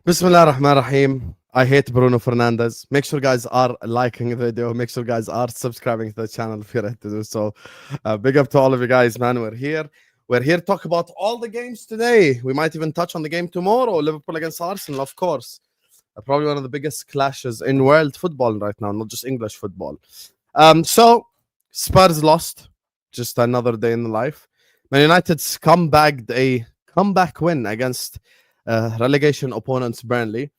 Bismillah ar-Rahman ar-Rahim. I hate Bruno Fernandes. Make sure guys are liking the video. Make sure guys are subscribing to the channel if you're ready to do so. Big up to all of you guys, man. We're here. We're here to talk about all the games today. We might even touch on the game tomorrow. Liverpool against Arsenal, of course. Probably one of the biggest clashes in world football right now, not just English football. So Spurs lost. Just another day in the life. Man United's a comeback win against relegation opponents Burnley.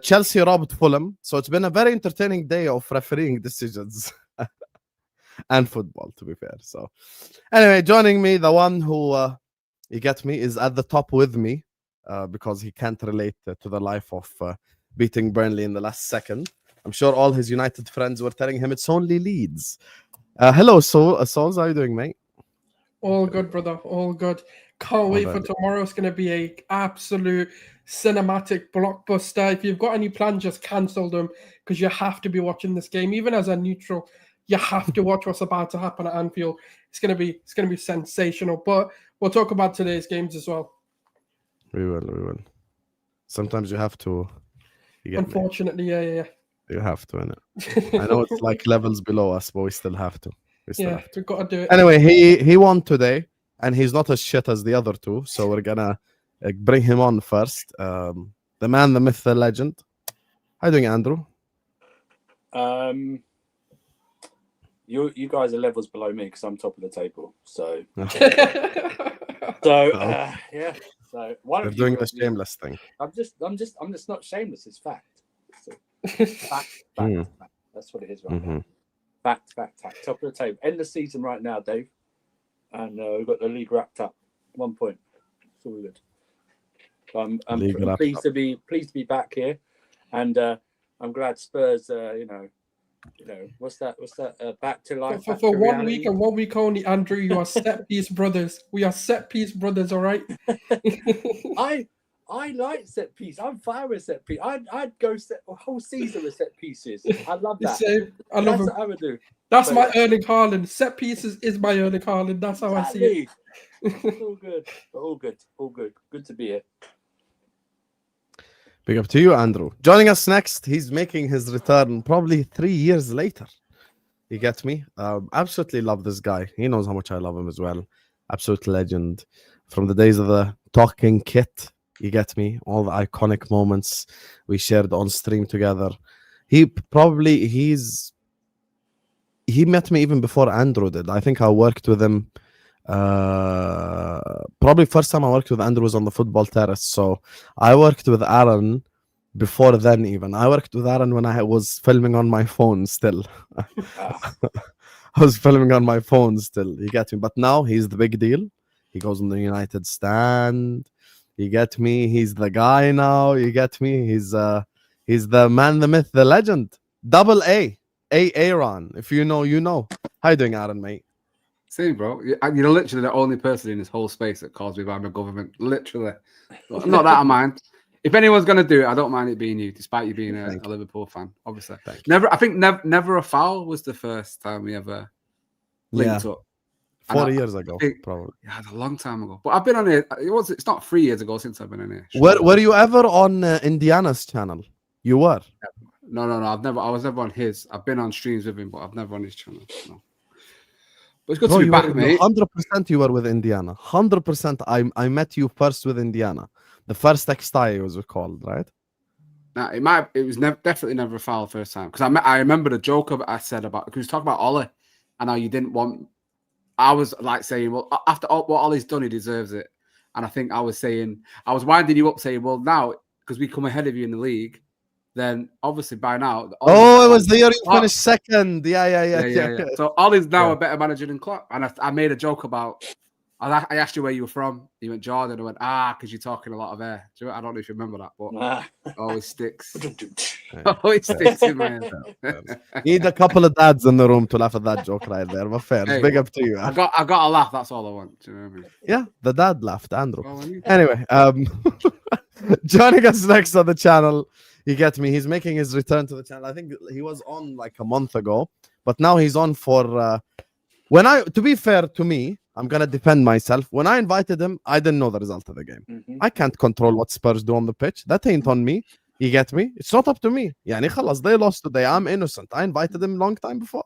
Chelsea robbed Fulham. So it's been a very entertaining day of refereeing decisions and football, to be fair. So anyway, joining me, the one who you get me is at the top with me because he can't relate to the life of beating Burnley in the last second. I'm sure all his United friends were telling him it's only Leeds. Hello, Sulz. How are you doing, mate? All good, brother. All good. Can't wait for tomorrow. It's going to be a absolute cinematic blockbuster. If you've got any plans, just cancel them because you have to be watching this game. Even as a neutral, you have to watch what's about to happen at Anfield. It's going to be sensational. But we'll talk about today's games as well. We will. Sometimes you have to. Unfortunately, yeah. You have to, innit? I know it's like levels below us, but we still have to. We've got to do it. Anyway, he won today, and he's not as shit as the other two, so we're gonna bring him on first. The man, the myth, the legend. How you doing, Andrew? You guys are levels below me because I'm top of the table. So, yeah. So why You're don't doing the shameless thing. I'm just not shameless. It's fact. So, fact. That's what it is right now. Fact. Top of the table. End the season right now, Dave. And we've got the league wrapped up. 1 point. It's all good. I'm pleased to be back here, and I'm glad Spurs. What's that? Back to life. For 1 week and 1 week only, Andrew. You are set piece brothers. We are set piece brothers. All right. I like set piece. I'm fine with set piece. I'd go set a whole season with set pieces. I love that. I love That's what I would do. That's my Erling Haaland. Set pieces is my Erling Haaland. That's how I see it. All good. Good to be here. Big up to you, Andrew. Joining us next, he's making his return probably 3 years later. You get me? Absolutely love this guy. He knows how much I love him as well. Absolute legend. From the days of the talking kit. You get me? All the iconic moments we shared on stream together. He met me even before Andrew did. I think I worked with him. Probably first time I worked with Andrew was on the football terrace. So I worked with Aaron before then even. I worked with Aaron when I was filming on my phone still. I was filming on my phone still. You get me? But now he's the big deal. He goes on the United stand. You get me? He's the guy now. You get me? He's the man, the myth, the legend. Double A. Aaron. If you know, you know. How you doing, Aaron, mate? Same, bro. You're literally the only person in this whole space that calls me by my government. Literally. Not that I mind. If anyone's going to do it, I don't mind it being you, despite you being a Liverpool fan, obviously. I think never a foul was the first time we ever linked up. 4 years ago, probably. Yeah, a long time ago. But I've been on here. It's not 3 years ago since I've been on here. Were you ever on Indiana's channel? You were? No. I was never on his. I've been on streams with him, but I've never on his channel. No. But it's good to be back, mate. 100% you were with Indiana. 100%. I met you first with Indiana. The first XTI was called, right? Nah, it was definitely never a foul first time. Because I remember the joke I said about, because we was talking about Ollie and how you didn't want. I was like saying, well, after what Ollie's done, he deserves it. And I think I was winding you up saying, well, now, because we come ahead of you in the league, then obviously by now. It was the year you finished second. Yeah. So Ollie's now a better manager than Klopp. And I made a joke about, I asked you where you were from. You went Jordan. I went, because you're talking a lot of air. I don't know if you remember that, but it always sticks. Always sticks in my head. Need a couple of dads in the room to laugh at that joke right there. But fair. Hey, big up to you. I got a laugh. That's all I want. Do you know what I mean? Yeah, the dad laughed, Andrew. Anyway, joining us next on the channel, you get me? He's making his return to the channel. I think he was on like a month ago, but now he's on for. To be fair to me, I'm gonna defend myself. When I invited him, I didn't know the result of the game. I can't control what Spurs do on the pitch. That ain't on me. You get me? It's not up to me. يعني خلاص, they lost today. I'm innocent. I invited him long time before.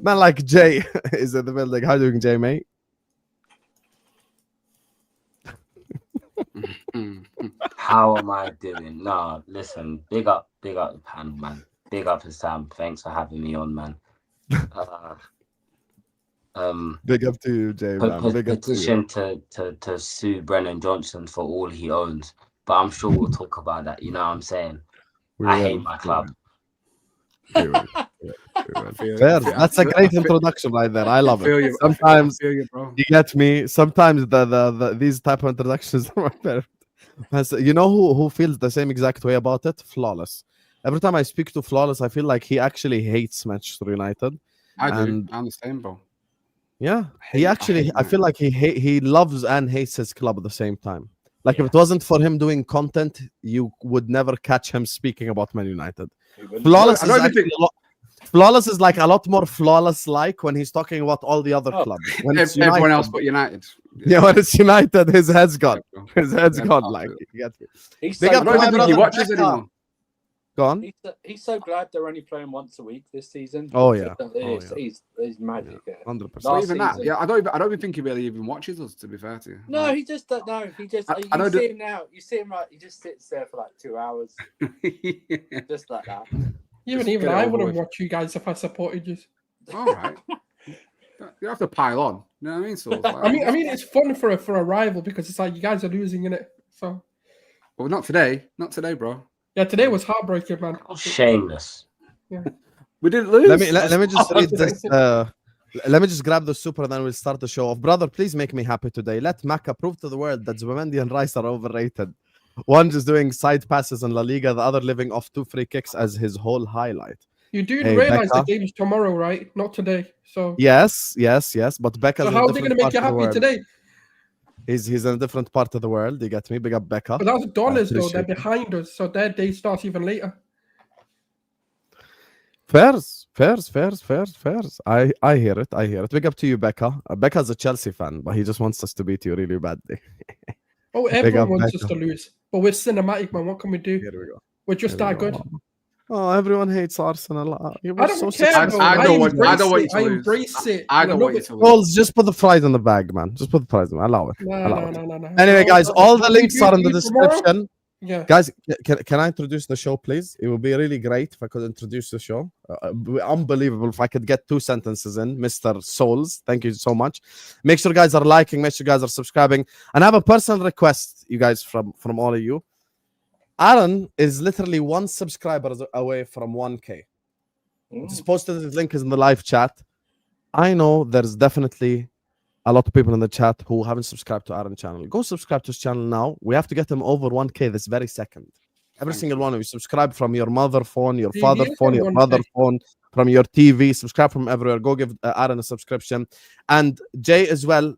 Man, like Jay is in the building. How you doing, Jay, mate? How am I doing? No, listen, big up the panel, man. Big up to Sam. Thanks for having me on, man. Big up to you, Jay, man. Big up to you. Petition to sue Brennan Johnson for all he owns. But I'm sure we'll talk about that. You know what I'm saying? I hate my club. Fair. That's a great introduction right there. I love it. Sometimes you, bro. you get me. Sometimes the these type of introductions are my favorite. You know who feels the same exact way about it? Flawless. Every time I speak to Flawless, I feel like he actually hates Manchester United. I do. I'm the same, bro. Yeah, I feel like he loves and hates his club at the same time. Like if it wasn't for him doing content, you would never catch him speaking about Man United. Flawless is like a lot more flawless like when he's talking about all the other clubs. When it's everyone else but United. Yeah, when it's United, his head's gone. His head's gone. Like you get me. I don't even think he watches anymore. Go on. He's so glad they're only playing once a week this season. Oh yeah, he's magic. 100%. Not even that. Yeah, I don't even think he really even watches us. To be fair to you. No, he just don't know. He just you see him now. You see him right. He just sits there for like 2 hours, just like that. Even I wouldn't watch you guys if I supported you. All right. You have to pile on. You know what I mean? So like, I mean, it's fun for a rival because it's like you guys are losing in it. So. Well, not today, bro. Yeah, today was heartbreaking, man. Shameless. Yeah. We didn't lose. Let me just read this. Let me just grab the super and then we'll start the show off. Brother, please make me happy today. Let Maka prove to the world that Zubimendi and Rice are overrated. One just doing side passes in La Liga, the other living off 2 free kicks as his whole highlight. You do realize the game's tomorrow, right? Not today. So yes. But Becca's so how's he going to make you happy today? He's in a different part of the world. You get me? Big up Becca. But that's dollars though. They're behind us, so their day starts even later. Fairs. I hear it. Big up to you, Becca. Becca's a Chelsea fan, but he just wants us to beat you really badly. Oh, everyone wants us to lose. But we're cinematic, man. What can we do? Here we go. We're just that good. Oh, everyone hates Arsenal. I don't care. I don't want you to lose. I embrace it. I don't want you to lose. Just put the pride in the bag, man. Just put the pride in the bag. Allow it. No. Anyway, guys, all the links are in the description. Yeah. Guys, can I introduce the show, please? It would be really great if I could introduce the show. Unbelievable if I could get 2 sentences in, Mr. Sulz. Thank you so much. Make sure guys are liking. Make sure guys are subscribing. And I have a personal request, you guys, from all of you. Aaron is literally 1 subscriber away from 1K. It's posted. The link is in the live chat. I know there's definitely a lot of people in the chat who haven't subscribed to Aaron's channel. Go subscribe to his channel now. We have to get him over 1K this very second. Every single one of you. Subscribe from your mother phone, your father phone, your brother phone, from your TV. Subscribe from everywhere. Go give Aaron a subscription. And Jay as well.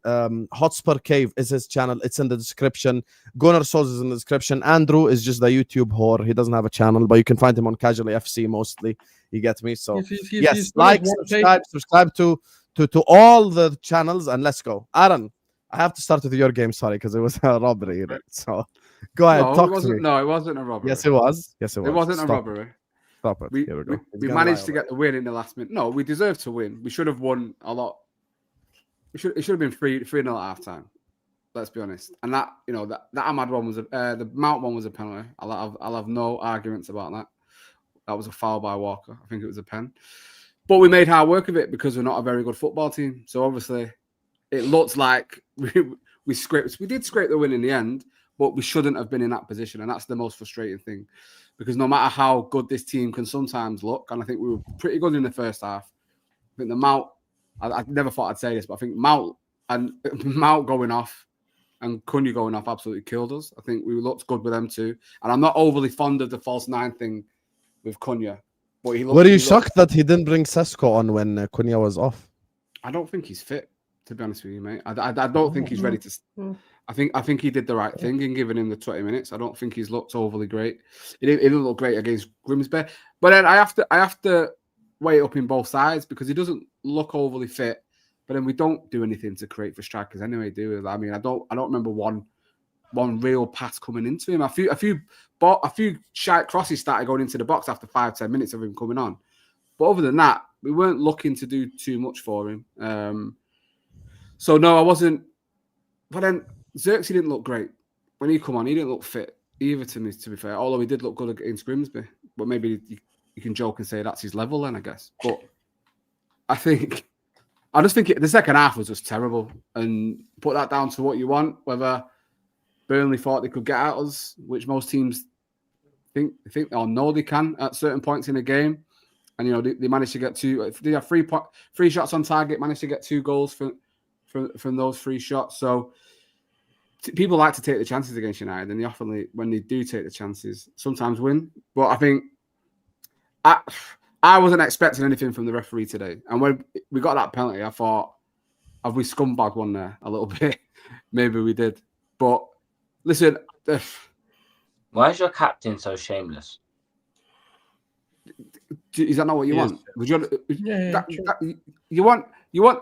Hotspur Cave is his channel. It's in the description. Gunnar Sulz is in the description. Andrew is just the YouTube whore. He doesn't have a channel, but you can find him on Casually FC mostly. You get me? So yes, like, subscribe to all the channels, and let's go. Aaron, I have to start with your game, sorry, because it was a robbery. So go ahead, talk to me. No, it wasn't a robbery. Yes, it was. It wasn't a robbery. Stop it. Here we go. We managed to get the win in the last minute. No, we deserved to win. We should have won a lot. It should have been 3-0 at half time. Let's be honest. And that, that Ahmad one was the Mount one was a penalty. I'll have no arguments about that. That was a foul by Walker. I think it was a pen. But we made hard work of it because we're not a very good football team. So obviously, it looks like we did scrape the win in the end, but we shouldn't have been in that position. And that's the most frustrating thing. Because no matter how good this team can sometimes look, and I think we were pretty good in the first half, I think the Mount, I never thought I'd say this, but I think Mount going off and Cunha going off absolutely killed us. I think we looked good with them too. And I'm not overly fond of the false 9 thing with Cunha. Were you shocked that he didn't bring Sesko on when Cunha was off? I don't think he's fit, to be honest with you, mate. I don't think he's ready to. I think he did the right thing in giving him the 20 minutes. I don't think he's looked overly great. It didn't look great against Grimsby, but then I have to weigh it up in both sides because he doesn't look overly fit. but then we don't do anything to create for strikers anyway, do we? I mean, I don't remember one real pass coming into him. A few shy crosses started going into the box after 5-10 minutes of him coming on. But other than that, we weren't looking to do too much for him. So no, I wasn't. But then Xerxes didn't look great when he come on. He didn't look fit either to me, to be fair. Although he did look good against Grimsby, but maybe you can joke and say that's his level then, I guess. But I just think the second half was just terrible, and put that down to what you want. Whether Burnley thought they could get at us, which most teams think or know they can at certain points in a game, and you know they managed to get two. They have three shots on target, managed to get 2 goals from those 3 shots. So people like to take the chances against United, and they often, when they do take the chances, sometimes win. But I think I wasn't expecting anything from the referee today. And when we got that penalty, I thought, have we scumbagged one there a little bit? Maybe we did. But listen. Why is your captain so shameless? Is that not what you want? Would Yeah, you want?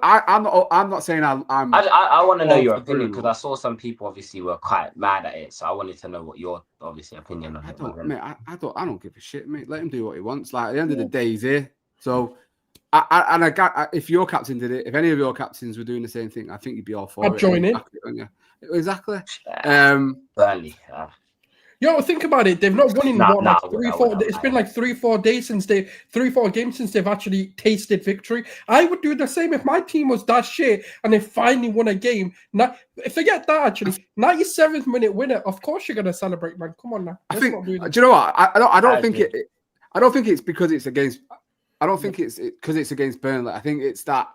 I'm not saying I'm. I want to know your opinion, because I saw some people obviously were quite mad at it. So I wanted to know what your obviously opinion on it was. Mate, I don't give a shit, mate. Let him do what he wants. Like at the end of the day, he's here. So, if your captain did it, if any of your captains were doing the same thing, I think you'd be all for it. I'd join in. Exactly. Burnley. Yo, think about it. They've not won in 3-4. It's been like 3-4 days since 3-4 games since they've actually tasted victory. I would do the same if my team was that shit and they finally won a game. Now, forget that. Actually, 97th minute winner. Of course you're gonna celebrate, man. Come on now. Do you know what? I don't think it. I don't think it's because it's against. I don't think it's because it's against Burnley. I think it's that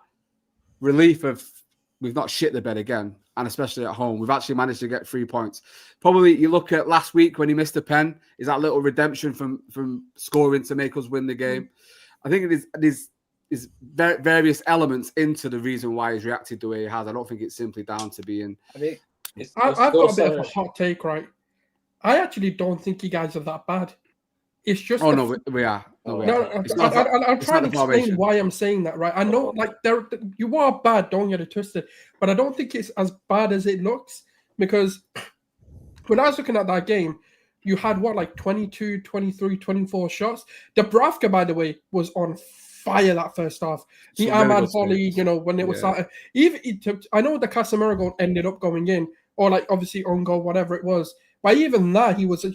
relief of we've not shit the bed again. And especially at home, we've actually managed to get 3 points. Probably you look at last week when he missed a pen, is that little redemption from scoring to make us win the game. I think it is various elements into the reason why he's reacted the way he has. I don't think it's simply down to being. I mean, I've got a bit of a hot take, right? I actually don't think you guys are that bad. It's just. Oh no, we are. No, I'll try and explain why I'm saying that, right? I know, like, you are bad, don't get it twisted, but I don't think it's as bad as it looks, because when I was looking at that game, you had, 22, 23, 24 shots. Dubravka, by the way, was on fire that first half. The Ahmad volley, when it was started. I know the Casemiro goal ended up going in, or, obviously on goal, whatever it was. But even that, he was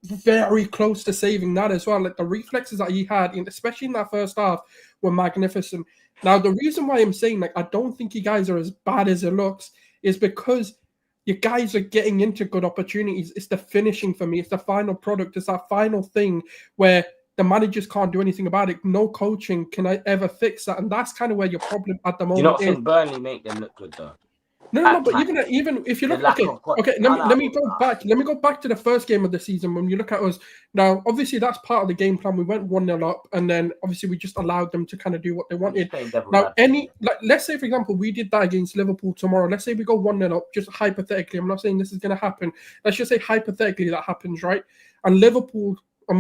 very close to saving that as well. Like, the reflexes that he had, especially in that first half, were magnificent. Now, the reason why I'm saying, I don't think you guys are as bad as it looks is because you guys are getting into good opportunities. It's the finishing for me. It's the final product. It's that final thing where the managers can't do anything about it. No coaching can I ever fix that. And that's kind of where your problem at the moment is. Do you not think Burnley make them look good, though? No, but even if you look, let me go back. Let me go back to the first game of the season when you look at us. Now, obviously, that's part of the game plan. We went 1-0 up, and then obviously we just allowed them to kind of do what they wanted. Now, let's say, for example, we did that against Liverpool tomorrow. Let's say we go 1-0 up, just hypothetically. I'm not saying this is going to happen. Let's just say hypothetically that happens, right? And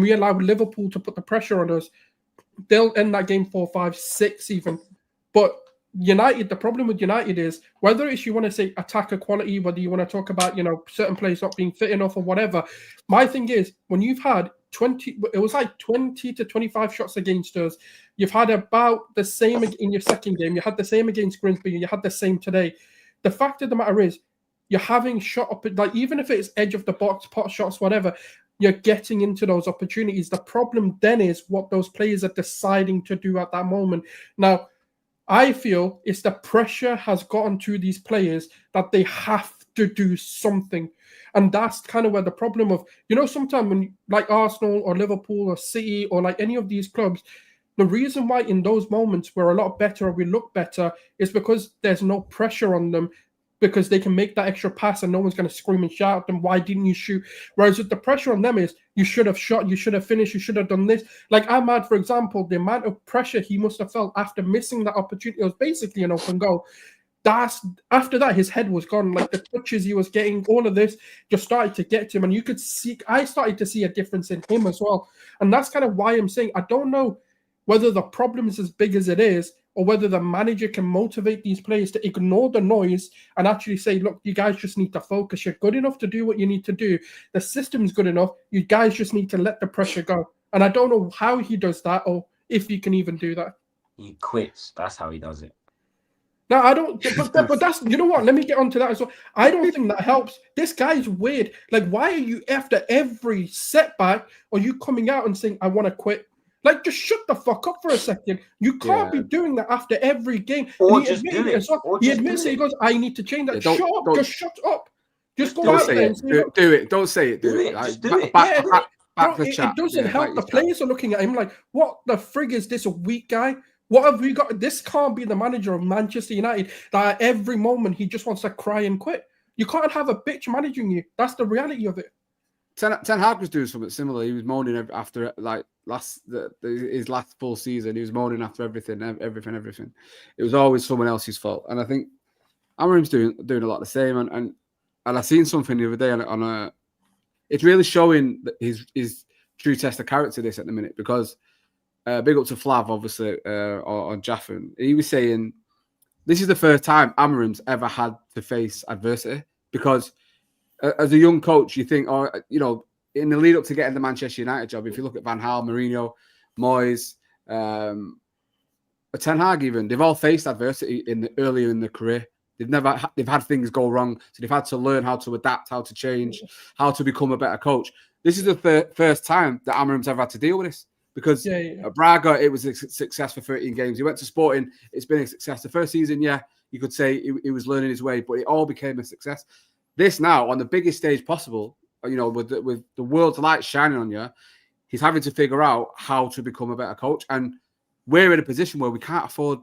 we allow Liverpool to put the pressure on us. They'll end that game 4-5-6 even, but United, the problem with United is whether it's you want to say attacker quality, whether you want to talk about, certain players not being fit enough or whatever. My thing is when you've had 20 to 25 shots against us, you've had about the same in your second game. You had the same against Grimsby, and you had the same today. The fact of the matter is you're having shot up, even if it's edge of the box, pot shots, whatever, you're getting into those opportunities. The problem then is what those players are deciding to do at that moment. Now, I feel it's the pressure has gotten to these players that they have to do something. And that's kind of where the problem of, sometimes when like Arsenal or Liverpool or City or like any of these clubs, the reason why in those moments we're a lot better or we look better is because there's no pressure on them, because they can make that extra pass and no one's going to scream and shout at them, why didn't you shoot? Whereas with the pressure on them is, you should have shot, you should have finished, you should have done this. Like Ahmad, for example, the amount of pressure he must have felt after missing that opportunity, it was basically an open goal. After that, his head was gone. Like the touches he was getting, all of this just started to get to him. And I started to see a difference in him as well. And that's kind of why I'm saying, I don't know whether the problem is as big as it is, or whether the manager can motivate these players to ignore the noise and actually say, look, you guys just need to focus. You're good enough to do what you need to do. The system's good enough. You guys just need to let the pressure go. And I don't know how he does that, or if he can even do that. He quits. That's how he does it. No, I don't. But that's, you know what? Let me get onto that as well. I don't think that helps. This guy's weird. Like, why are you after every setback? Are you coming out and saying, I want to quit? Like, just shut the fuck up for a second. You can't be doing that after every game. Or and just do it. Or he just admits do it. He goes, I need to change that. Yeah, Shut up. Just shut up. Just go Don't out say there it. and say, Do it. Don't say it. Do Do it. it. Like, Just do it. back Bro, the chat. it doesn't help. back The your chat. players are looking at him like, what the frig is this, a weak guy? What have we got? This can't be the manager of Manchester United that at every moment he just wants to cry and quit. You can't have a bitch managing you. That's the reality of it. Ten Hag was doing something similar. He was moaning after like his last full season. He was moaning after everything. It was always someone else's fault. And I think Amorim's doing a lot the same. And I seen something the other day on a. It's really showing his true test of character this at the minute, because big up to Flav obviously on Jaffin. He was saying this is the first time Amorim's ever had to face adversity, because as a young coach, you think, in the lead up to getting the Manchester United job, if you look at Van Gaal, Mourinho, Moyes, Ten Hag, even, they've all faced adversity earlier in their career. They've had things go wrong, so they've had to learn how to adapt, how to change, how to become a better coach. This is the first time that Amorim's ever had to deal with this, because at Braga, it was a success for 13 games. He went to Sporting, it's been a success. The first season, you could say he was learning his way, but it all became a success. This now, on the biggest stage possible, with the world's light shining on you, he's having to figure out how to become a better coach. And we're in a position where we can't afford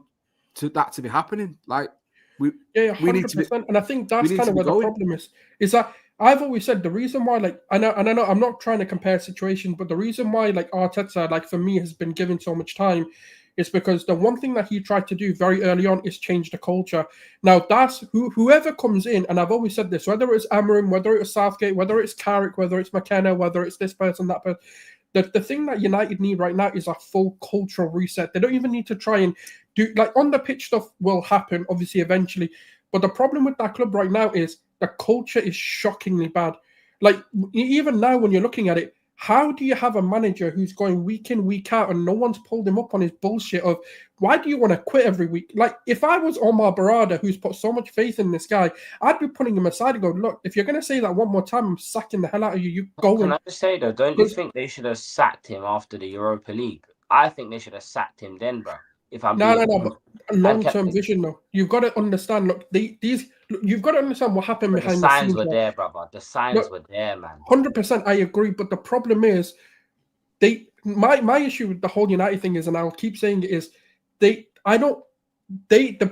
that to be happening. Like, we 100%. And I think that's kind of where the problem is that I've always said the reason why, like, I know I'm not trying to compare situations, but the reason why, like, Arteta, like, for me, has been given so much time is because the one thing that he tried to do very early on is change the culture. Now, that's whoever comes in, and I've always said this, whether it's Amorim, whether it's Southgate, whether it's Carrick, whether it's McKenna, whether it's this person, that person, the thing that United need right now is a full cultural reset. They don't even need to try and do, like, on the pitch stuff will happen, obviously, eventually. But the problem with that club right now is the culture is shockingly bad. Like, even now when you're looking at it, how do you have a manager who's going week in, week out, and no one's pulled him up on his bullshit of, why do you want to quit every week? Like, if I was Omar Barada, who's put so much faith in this guy, I'd be putting him aside and go, look, if you're going to say that one more time, I'm sacking the hell out of you. You go. Can I just say, though, don't you think they should have sacked him after the Europa League? I think they should have sacked him then, bro. If I'm no, but a long-term vision, though. You've got to understand. Look, you've got to understand what happened behind the scenes. The signs were there, brother. The signs were there, man. 100%, I agree. But the problem is, my issue with the whole United thing is, and I'll keep saying it, is the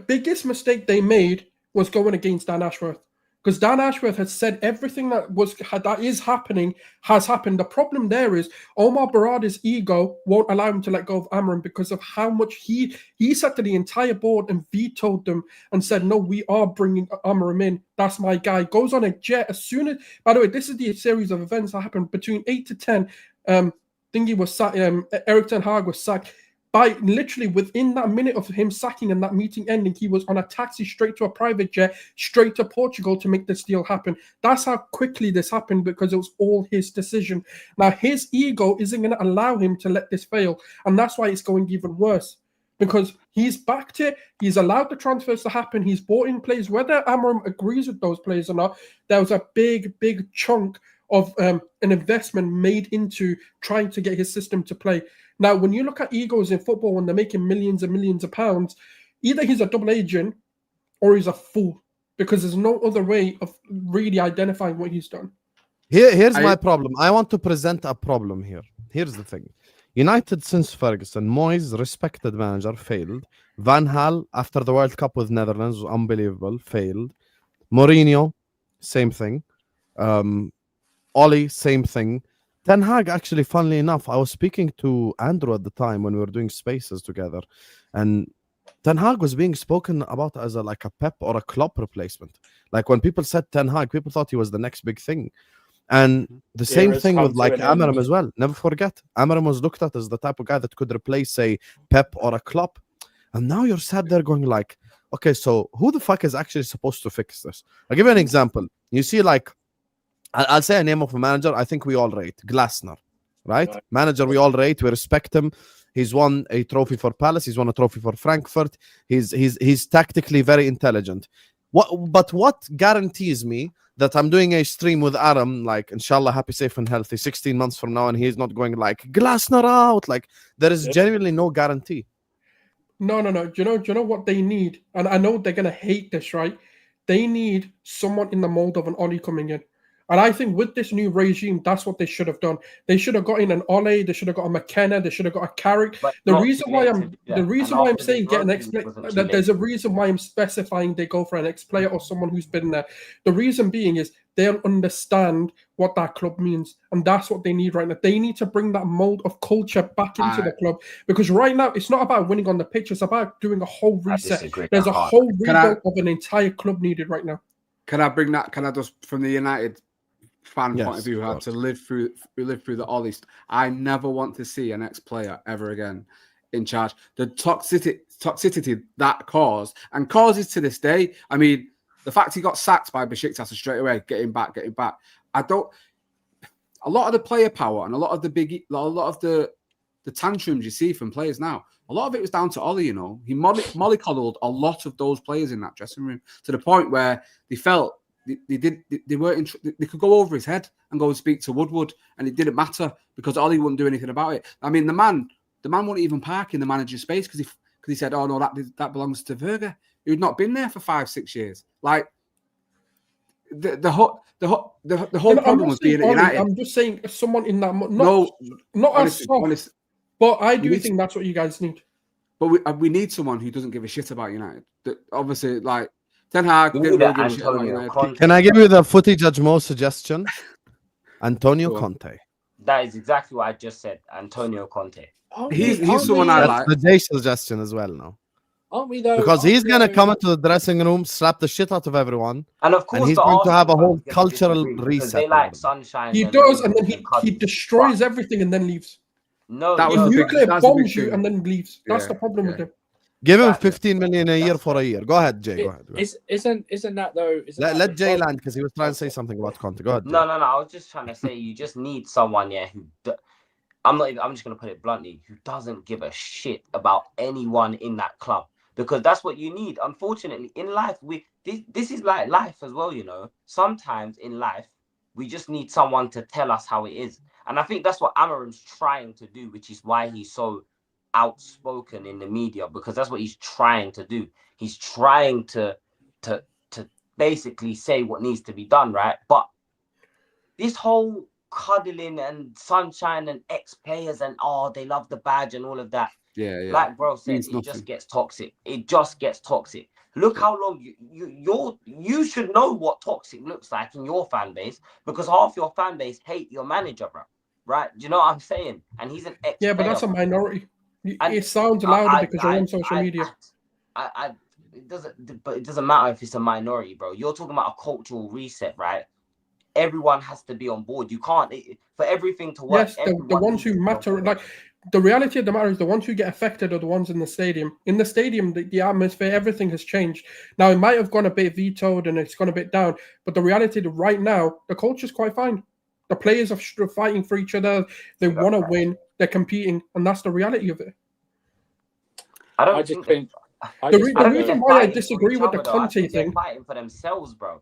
biggest mistake they made was going against Dan Ashworth. Because Dan Ashworth has said everything that is happening has happened. The problem there is Omar Barada's ego won't allow him to let go of Amorim because of how much he said to the entire board and vetoed them and said, no, we are bringing Amorim in. That's my guy. Goes on a jet as soon as, by the way, this is the series of events that happened between 8 to 10. Erik ten Hag was sacked. By literally within that minute of him sacking and that meeting ending, he was on a taxi straight to a private jet, straight to Portugal to make this deal happen. That's how quickly this happened, because it was all his decision. Now, his ego isn't going to allow him to let this fail. And that's why it's going even worse, because he's backed it. He's allowed the transfers to happen. He's bought in players. Whether Amorim agrees with those players or not, there was a big chunk of an investment made into trying to get his system to play. Now, when you look at egos in football, when they're making millions and millions of pounds, either he's a double agent or he's a fool, because there's no other way of really identifying what he's done. Here's my problem. I want to present a problem here. Here's the thing. United since Ferguson, Moyes, respected manager, failed. Van Gaal, after the World Cup with Netherlands, was unbelievable, failed. Mourinho, same thing. Oli, same thing. Ten Hag, actually, funnily enough, I was speaking to Andrew at the time when we were doing spaces together, and Ten Hag was being spoken about as a Pep or a Klopp replacement. Like, when people said Ten Hag, people thought he was the next big thing. And the same thing with Amorim as well. Never forget, Amorim was looked at as the type of guy that could replace, say, Pep or a Klopp. And now you're sat there going like, okay, so who the fuck is actually supposed to fix this? I'll give you an example. You see, like, I'll say a name of a manager I think we all rate, Glasner, right? Manager we all rate, we respect him. He's won a trophy for Palace. He's won a trophy for Frankfurt. He's tactically very intelligent. But what guarantees me that I'm doing a stream with Aram, like, inshallah, happy, safe, and healthy, 16 months from now, and he's not going like, Glasner out? Like, there is genuinely no guarantee. No. Do you know what they need? And I know they're gonna hate this, right? They need someone in the mold of an Ollie coming in. And I think with this new regime, that's what they should have done. They should have got in an Ole. They should have got a McKenna. They should have got a Carrick. The reason why I'm saying get an ex-player, there's a reason why I'm specifying they go for an ex-player or someone who's been there. The reason being is they'll understand what that club means, and that's what they need right now. They need to bring that mold of culture back into the club, because right now it's not about winning on the pitch. It's about doing a whole reset. There's a whole rebuild of an entire club needed right now. Can I bring that? Can I just, from the United fan point of view, had to live through the Ollie. I never want to see an ex-player ever again in charge. The toxicity that caused and causes to this day. I mean, the fact he got sacked by Besiktas straight away, getting back. A lot of the player power and a lot of the tantrums you see from players now, a lot of it was down to Ollie. You know, he mollycoddled a lot of those players in that dressing room to the point where they felt. They could go over his head and go and speak to Woodward, and it didn't matter because Ollie wouldn't do anything about it. I mean, the man wouldn't even park in the manager's space because he said, "Oh no, that belongs to Verga," who'd not been there for 5-6 years. Like the whole problem was being at United. I'm just saying someone in that not as soft, but I do think that's what you guys need. But we need someone who doesn't give a shit about United. Obviously, like. Ten Hag Can I give you the footy Judge Mo suggestion? Antonio Conte. That is exactly what I just said. Antonio Conte. He's someone I like. That's the J suggestion as well now. Aren't we though? Because he's gonna come into the dressing room, slap the shit out of everyone, and of course, and he's going to have a whole cultural reset. They like sunshine. He does, and then he destroys everything and then leaves. No, he nuclear bombs you and then leaves. That's the problem with him. Give him 15 million a year for a year. Go ahead, Jay. Go ahead. Isn't that though? Let Jay land because he was trying to say something about Conte. Go ahead. No. I was just trying to say you just need someone, who. I'm just gonna put it bluntly, who doesn't give a shit about anyone in that club, because that's what you need. Unfortunately, in life, this is like life as well. You know, sometimes in life we just need someone to tell us how it is, and I think that's what Amarim's trying to do, which is why he's so outspoken in the media, because that's what he's trying to do. He's trying to basically say what needs to be done, right? But this whole cuddling and sunshine and ex-players and they love the badge and all of that, like bro said, it just gets toxic. Look how long you should know what toxic looks like in your fan base, because half your fan base hate your manager, bro, right? Do you know what I'm saying? And he's an ex-player. But that's a minority. It sounds louder because you're on social media. It doesn't matter if it's a minority, bro. You're talking about a cultural reset, right? Everyone has to be on board. You can't for everything to work. Yes, the ones who matter. Like the reality of the matter is, the ones who get affected are the ones in the stadium. In the stadium, the atmosphere, everything has changed. Now it might have gone a bit vetoed and it's gone a bit down, but the reality that right now the culture is quite fine. The players are fighting for each other. They want to win. They're competing, and that's the reality of it. The reason why I disagree with the Conte thing, fighting for themselves, bro.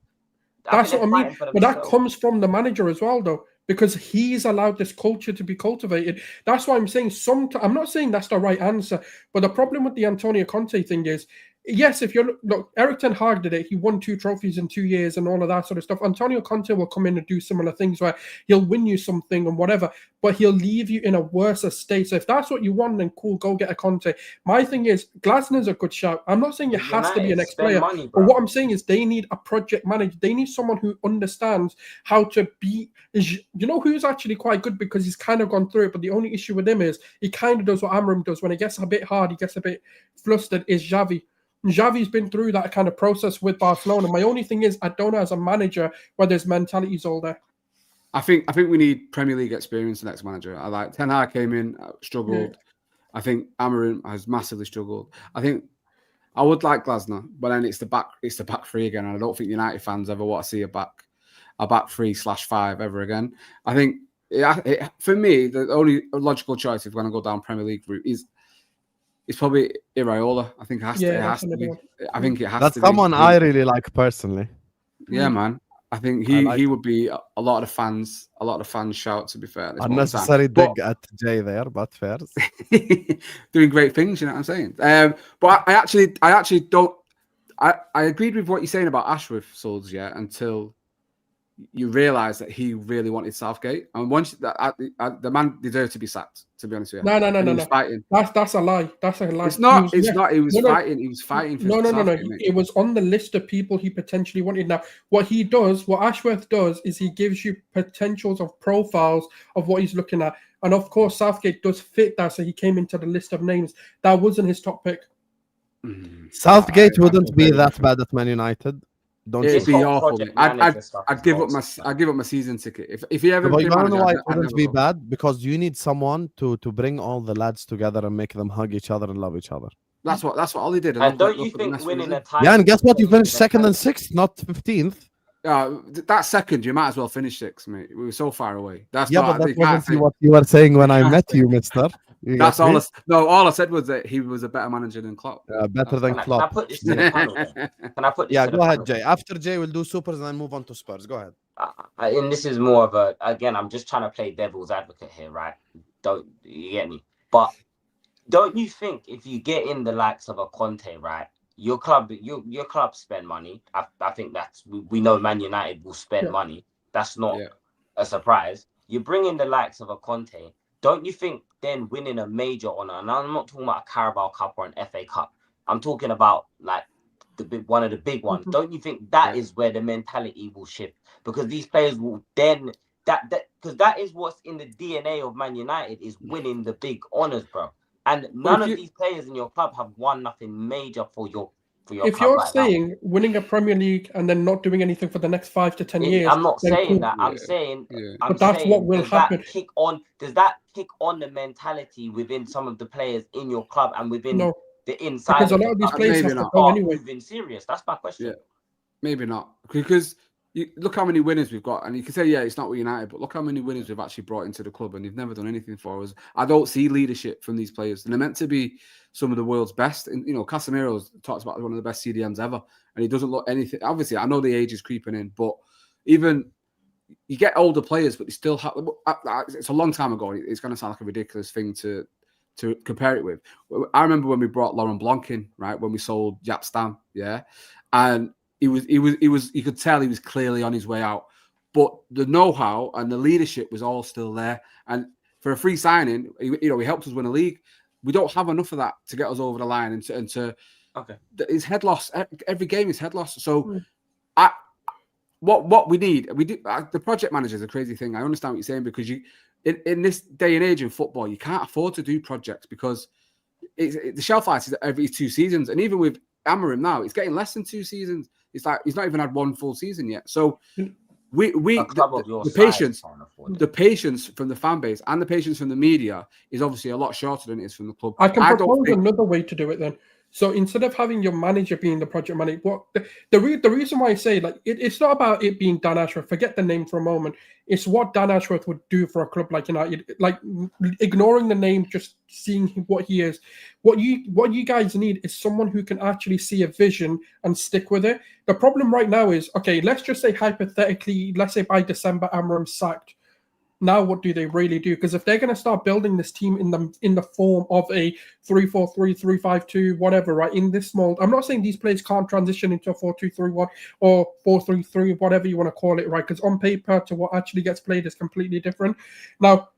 That's what I mean. But that comes from the manager as well, though, because he's allowed this culture to be cultivated. That's why I'm saying I'm not saying that's the right answer, but the problem with the Antonio Conte thing is, yes, if you look, Eric Ten Hag did it. He won 2 trophies in 2 years and all of that sort of stuff. Antonio Conte will come in and do similar things where he'll win you something and whatever, but he'll leave you in a worse state. So if that's what you want, then cool, go get a Conte. My thing is, Glasner's a good shout. I'm not saying it has to be an ex-player, but what I'm saying is they need a project manager. They need someone who understands how to be. You know who's actually quite good, because he's kind of gone through it, but the only issue with him is he kind of does what Amarim does. When it gets a bit hard, he gets a bit flustered, is Xavi. Xavi's been through that kind of process with Barcelona. My only thing is, I don't know as a manager whether his mentality is all there. I think we need Premier League experience the next manager. I like Ten Hag came in, struggled. I think Amorim has massively struggled. I think I would like Glasner, but then it's the back three again, and I don't think United fans ever want to see a back 3/5 ever again. I think for me, the only logical choice if we're going to go down Premier League route is probably Iraola. I think it has to be. I think it has That's to be. That's someone I really like personally. Yeah, man. I think he would be a lot of fans shout, to be fair. Unnecessary dig at Jay there, but fair. Doing great things, you know what I'm saying? But I actually don't. I agreed with what you're saying about Ashworth, Sulz, yeah, until you realise that he really wanted Southgate, and once the man deserved to be sacked. To be honest with you, no. Fighting. That's a lie. That's a lie. It's not. He was fighting. He was fighting. For No. It was on the list of people he potentially wanted. Now, what Ashworth does, is he gives you potentials of profiles of what he's looking at, and of course, Southgate does fit that, so he came into the list of names. That wasn't his top pick. Southgate wouldn't be that bad at Man United. It'd be awful. I'd give up my season ticket if he ever. But you don't know why it wouldn't be bad, because you need someone to bring all the lads together and make them hug each other and love each other. That's what Ollie did. And don't you think winning a title? Yeah, and guess what? You finished 2nd and 6th, not 15th. That second, you might as well finish 6th, mate. We were so far away. But that wasn't what you were saying when I met you, mister. That's all. All I said was that he was a better manager than Klopp. Better than Klopp. Can I put this to the panel? Can I put this to the go ahead, panel? Jay. After Jay, we'll do Supers and then move on to Spurs. Go ahead. And this is more of again, I'm just trying to play devil's advocate here, right? Don't you get me? But don't you think if you get in the likes of a Conte, right? Your club spend money. I think we know Man United will spend money. That's not a surprise. You bring in the likes of a Conte. Don't you think then winning a major honour, and I'm not talking about a Carabao Cup or an FA Cup, I'm talking about like one of the big ones. Don't you think that is where the mentality will shift? Because these players will then because that is what's in the DNA of Man United, is winning the big honours, bro. And none of these players in your club have won nothing major for your if you're saying winning a Premier League and then not doing anything for the next 5 to 10 years, I'm not saying that. I'm saying, but that's what will happen. Does that kick on the mentality within some of the players in your club and within the inside? Because a lot of these players have to go anyway. Moving serious. That's my question. Yeah, maybe not, because look how many winners we've got, and you can say, it's not with United, but look how many winners we've actually brought into the club, and they've never done anything for us. I don't see leadership from these players, and they're meant to be some of the world's best. And Casemiro's talks about one of the best CDMs ever, and he doesn't look anything. Obviously, I know the age is creeping in, but even you get older players, but they still have. It's a long time ago. It's going to sound like a ridiculous thing to compare it with. I remember when we brought Laurent Blanc in, right, when we sold Jaap Stam, and he you could tell he was clearly on his way out, but the know-how and the leadership was all still there. And for a free signing, he helped us win a league. We don't have enough of that to get us over the line, and to his head loss. Every game is head loss. So, what we need, the project manager is a crazy thing. I understand what you're saying, because in this day and age in football, you can't afford to do projects, because the shelf life is every 2 seasons, and even with Amorim now, it's getting less than 2 seasons. It's like he's not even had 1 full season yet. So the patience from the fan base and the patience from the media is obviously a lot shorter than it is from the club. I can propose another way to do it then. So instead of having your manager being the project manager, the reason why I say it's not about it being Dan Ashworth. Forget the name for a moment. It's what Dan Ashworth would do for a club like United. Like, ignoring the name, just seeing what he is. What you guys need is someone who can actually see a vision and stick with it. The problem right now is, okay, let's just say hypothetically, let's say by December Amorim's sacked. Now, what do they really do? Because if they're going to start building this team in the form of a 3-4-3, 3-5-2, whatever, right, in this mold, I'm not saying these players can't transition into a 4-2-3-1 or 4-3-3, whatever you want to call it, right? Because on paper to what actually gets played is completely different. Now,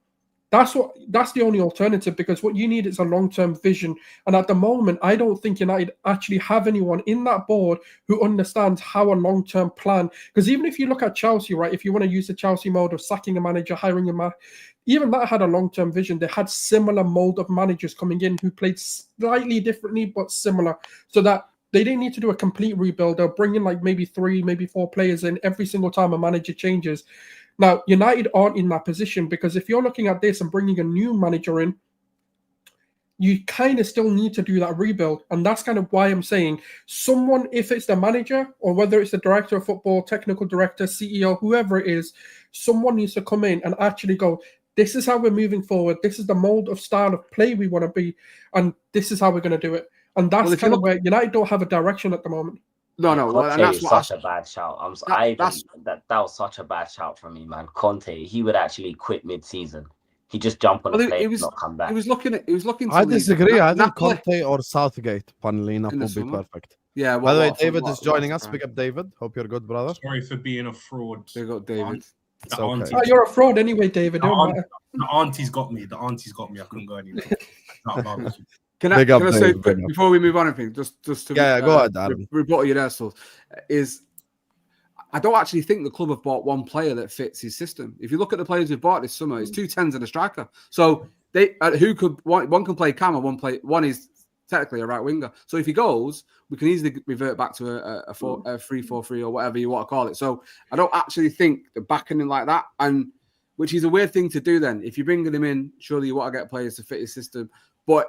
that's the only alternative, because what you need is a long-term vision. And at the moment, I don't think United actually have anyone in that board who understands how a long-term plan. Because even if you look at Chelsea, right, if you want to use the Chelsea mode of sacking a manager, hiring a man, even that had a long-term vision. They had similar mold of managers coming in who played slightly differently, but similar, so that they didn't need to do a complete rebuild. They'll bring in like maybe 3, maybe 4 players in every single time a manager changes. Now, United aren't in that position, because if you're looking at this and bringing a new manager in, you kind of still need to do that rebuild. And that's kind of why I'm saying someone, if it's the manager or whether it's the director of football, technical director, CEO, whoever it is, someone needs to come in and actually go, this is how we're moving forward. This is the mold of style of play we want to be. And this is how we're going to do it. And that's kind of where United don't have a direction at the moment. No. Well, and that's such a bad shout. That was such a bad shout from me, man. Conte, he would actually quit mid-season. He just jump on the plane, not come back. He was looking. I disagree. I think Conte or Southgate, funnily enough, will be perfect. Yeah. By the way, David is joining us. Big up, David. Hope you're good, brother. Sorry for being a fraud. Big up, David. Okay. Oh, you're a fraud anyway, David. The auntie's got me. I couldn't go anywhere. Can I say before we move on, anything just to go ahead, Adam. Rebuttal your Sulz, is I don't actually think the club have bought one player that fits his system. If you look at the players we've bought this summer, it's 2 10s and a striker. So they one can play cam and one is technically a right winger. So if he goes, we can easily revert back to a 3-4-3 or whatever you want to call it. So I don't actually think they're backing him like that, and which is a weird thing to do. Then if you're bringing him in, surely you want to get players to fit his system, but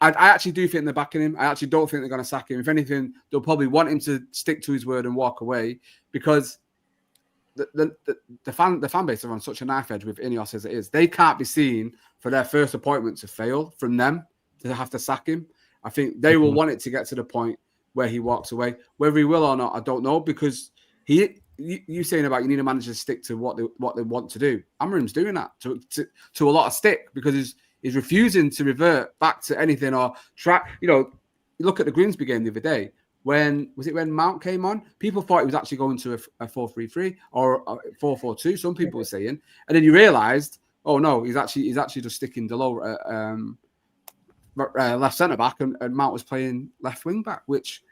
I actually do think they're backing him. I actually don't think they're going to sack him. If anything, they'll probably want him to stick to his word and walk away, because the fan base are on such a knife edge with Ineos as it is. They can't be seen for their first appointment to fail from them to have to sack him. I think they will want it to get to the point where he walks away. Whether he will or not, I don't know, because you saying about you need a manager to stick to what they want to do. Amorim's doing that to a lot of stick, because he's refusing to revert back to anything or try. You look at the Grimsby game the other day. When Mount came on, people thought he was actually going to a 4-3-3 or a 4-4-2. Some people were saying, and then you realised, oh no, he's actually just sticking Delors left centre back, and Mount was playing left wing back, which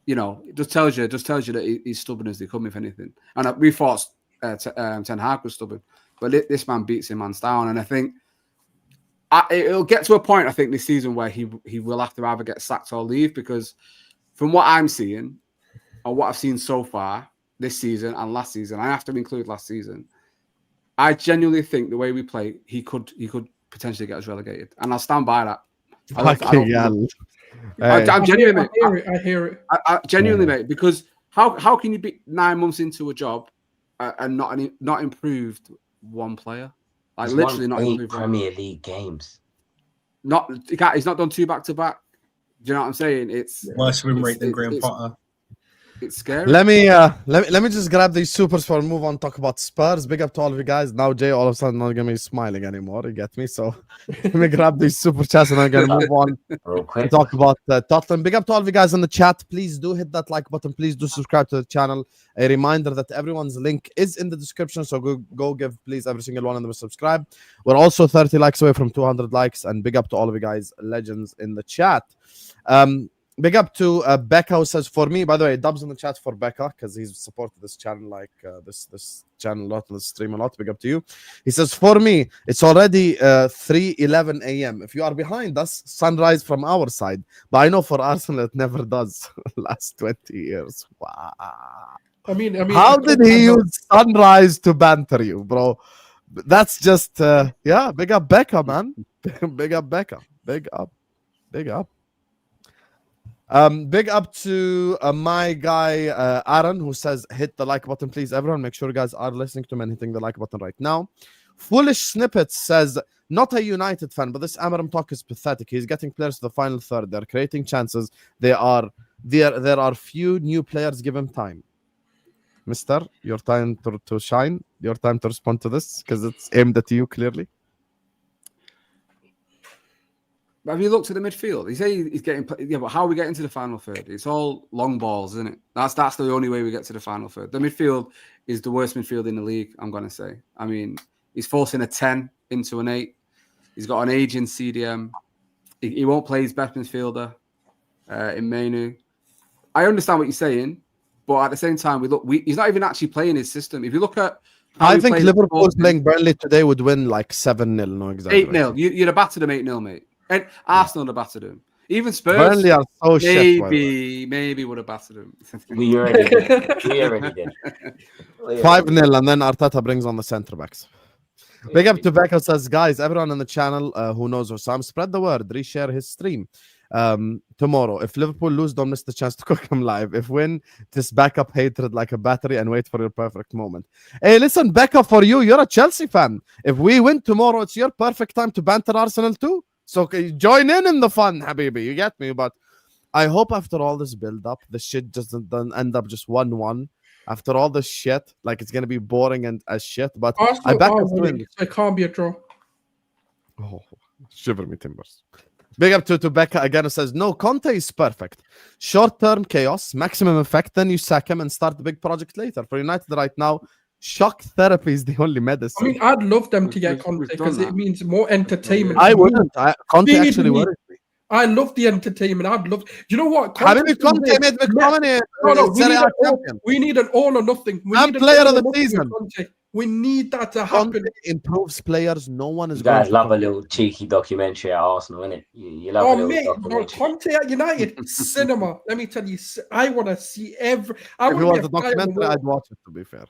it just tells you that he's stubborn as they come, if anything. And we thought Ten Hag was stubborn, but this man beats him hands down, and I think. It'll get to a point, I think, this season where he will have to either get sacked or leave, because from what I'm seeing, or what I've seen so far this season and last season, I have to include last season, I genuinely think the way we play, he could potentially get us relegated, and I'll stand by that. I'm genuinely, mate. I hear it. I genuinely, mate, because how can you be 9 months into a job and not improved one player? Like literally not 8 Premier League games. He's not done 2 back-to-back. Do you know what I'm saying? It's worse win rate than Graham Potter. It's scary. Let me just grab these supers for move on. Talk about Spurs. Big up to all of you guys. Now Jay all of a sudden not gonna be smiling anymore. You get me? So let me grab these super chats and I'm gonna move on and talk about Tottenham. Big up to all of you guys in the chat. Please do hit that like button. Please do subscribe to the channel. A reminder that everyone's link is in the description. So go give please every single one of them a subscribe. We're also 30 likes away from 200 likes. And big up to all of you guys, legends in the chat. Big up to Becca, who says, for me, by the way, dubs in the chat for Becca, because he's supported this channel, like this channel a lot, this stream a lot. Big up to you. He says, for me, it's already 3:11 a.m. If you are behind us, sunrise from our side. But I know for Arsenal, it never does. Last 20 years. Wow. I mean, how did he use sunrise to banter you, bro? That's just, big up Becca, man. Big up Becca. Big up. Big up. Big up to my guy Aaron, who says hit the like button, please. Everyone, make sure you guys are listening to him and hitting the like button right now. Foolish Snippets says, not a United fan, but this Amarim talk is pathetic. He's getting players to the final third. They're creating chances. There are few new players. Give him time. Mister, your time to shine. Your time to respond to this, because it's aimed at you clearly. Have you looked at the midfield? You say he's getting, but how are we getting to the final third? It's all long balls, isn't it? That's the only way we get to the final third. The midfield is the worst midfield in the league, I'm going to say. I mean, he's forcing a 10 into an 8. He's got an aging CDM. He won't play his best midfielder in Menu. I understand what you're saying, but at the same time, he's not even actually playing his system. If you look at I think Liverpool playing Burnley today would win like 7-0. No, exactly. 8-0. You'd have battered them 8-0, mate. And Arsenal would have battered him. Even Spurs, Burnley are so maybe would have battered him. We already did. 5-0, and then Arteta brings on the centre backs. Big up to Becca says, guys, everyone on the channel who knows Osam, spread the word, reshare his stream. Tomorrow, if Liverpool lose, don't miss the chance to cook him live. If win, just back up hatred like a battery and wait for your perfect moment. Hey, listen, Becca, for you, you're a Chelsea fan. If we win tomorrow, it's your perfect time to banter Arsenal too. So join in the fun, Habibi. You get me? But I hope after all this build-up, the shit just doesn't end up just 1-1. After all this shit, like it's gonna be boring and as shit. But I Arsenal back are us to winning, win. so it can't be a draw. Oh, shiver me timbers. Big up to Becca again, who says, no, Conte is perfect. Short-term chaos, maximum effect, then you sack him and start the big project later. For United right now, shock therapy is the only medicine. I mean, I'd love them to get We've Conte done because it that. means more entertainment. I for me. wouldn't. Conte Feed actually me. worries me. I love the entertainment. I'd love. Do you know what? Habibi, Conte made McTominay Serie A champion. We need an all or nothing. We I'm need an player all of or the nothing with season. Conte. We need that to Conte happen. improves players. No one is You going guys to love a compete. little cheeky documentary at Arsenal, innit? You love a Oh little mate, bro, documentary. Conte at United cinema. Let me tell you, I want to see every. I If it want was to a be a fly on the documentary, I'd wall. watch it, to be fair.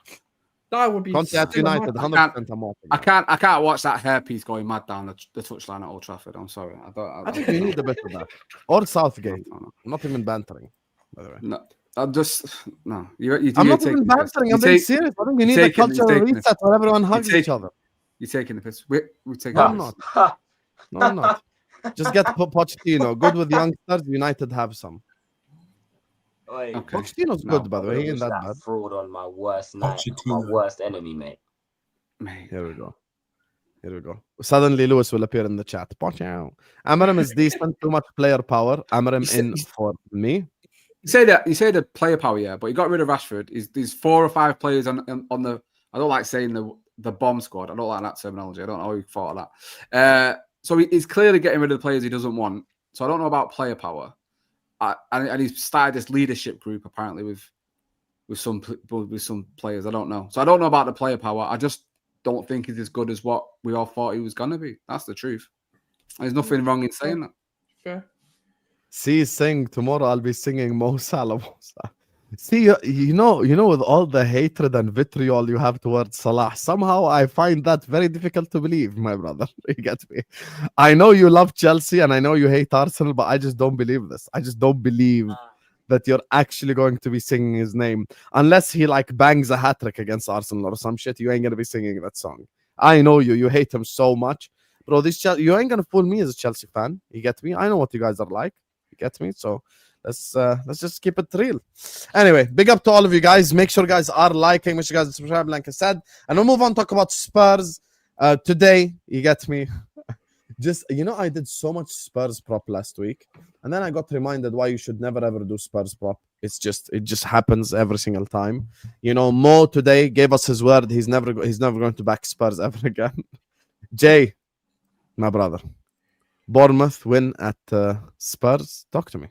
That would be Conte at United, cinematic. 100% I'm watching. I can't watch that hairpiece going mad down the touchline at Old Trafford. I'm sorry. I think we need a bit of that. Or Southgate. No. I'm not even bantering, by the way. No, I'm just no. I'm not even bantering. I'm being serious. I think we need a cultural reset where everyone hugs each other. You're taking the piss. We're taking No, the I'm piss. not. No, I'm not. Just get Pochettino. Good with youngsters. United have some. Oi, Okay. Pochettino's No, good, by the way. He ain't that bad. fraud on my worst night, my Pochettino. worst enemy, mate. Mate. Here we go. Here we go. Suddenly, Lewis will appear in the chat. Watch out. Amarim is decent. Too much player power. Amarim in for me. You say the player power, yeah, but you got rid of Rashford. There's 4 or 5 players on the. I don't like saying the bomb squad. I don't like that terminology. I don't know how you thought of that. So he's clearly getting rid of the players he doesn't want. So I don't know about player power. And he's started this leadership group apparently with some players. I don't know. So I don't know about the player power. I just don't think he's as good as what we all thought he was gonna be. That's the truth. There's nothing wrong in saying that. Fair. See, sing tomorrow. I'll be singing Mo Salah. Mo Salah. See, you know, with all the hatred and vitriol you have towards Salah, somehow I find that very difficult to believe, my brother. You get me? I know you love Chelsea and I know you hate Arsenal, but I just don't believe this. I just don't believe that you're actually going to be singing his name unless he like bangs a hat trick against Arsenal or some shit. You ain't gonna be singing that song. I know you hate him so much, bro. You ain't gonna fool me as a Chelsea fan. You get me? I know what you guys are like. You get me? So let's just keep it real. Anyway, big up to all of you guys. Make sure you guys are liking, make sure you guys subscribe, like I said, and we'll move on, talk about Spurs today. You get me? Just, I did so much Spurs prop last week, and then I got reminded why you should never ever do Spurs prop. It just happens every single time. Mo today gave us his word. He's never going to back Spurs ever again. Jay, my brother, Bournemouth win at Spurs. Talk to me.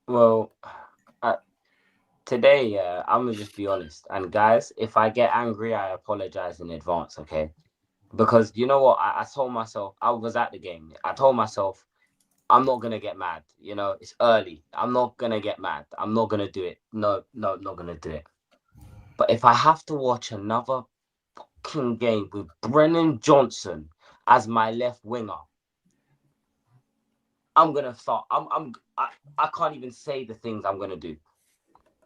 Well, today, I'm going to just be honest. And guys, if I get angry, I apologize in advance, okay? Because you know what? I told myself, I was at the game. I told myself, I'm not going to get mad. It's early. I'm not going to get mad. I'm not going to do it. No, not going to do it. But if I have to watch another fucking game with Brennan Johnson as my left winger, I'm gonna start. I can't even say the things I'm gonna do.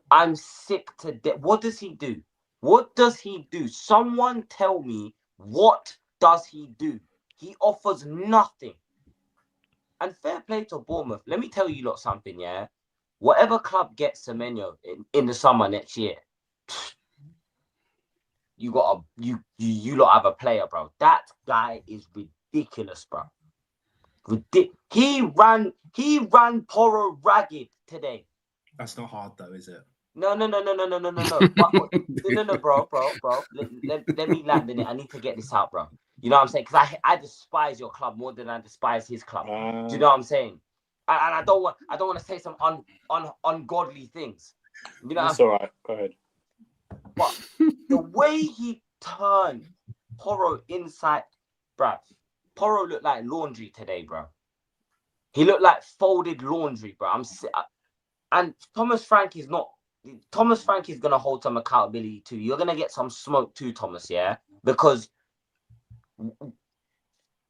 I'm sick to death. What does he do? What does he do? Someone tell me, what does he do? He offers nothing. And fair play to Bournemouth. Let me tell you lot something, yeah. Whatever club gets Semenyo in the summer next year, you lot have a player, bro. That guy is ridiculous, bro. He ran Porro ragged today. That's not hard though, is it? No. No, bro. Let me land in it. I need to get this out, bro. You know what I'm saying? Because I despise your club more than I despise his club. Do you know what I'm saying? And I don't want to say some ungodly things. That's all right. Go ahead. But the way he turned Porro inside, bruv. Porro looked like laundry today, bro. He looked like folded laundry, bro. And Thomas Frank is gonna hold some accountability too. You're gonna get some smoke too, Thomas. Yeah, because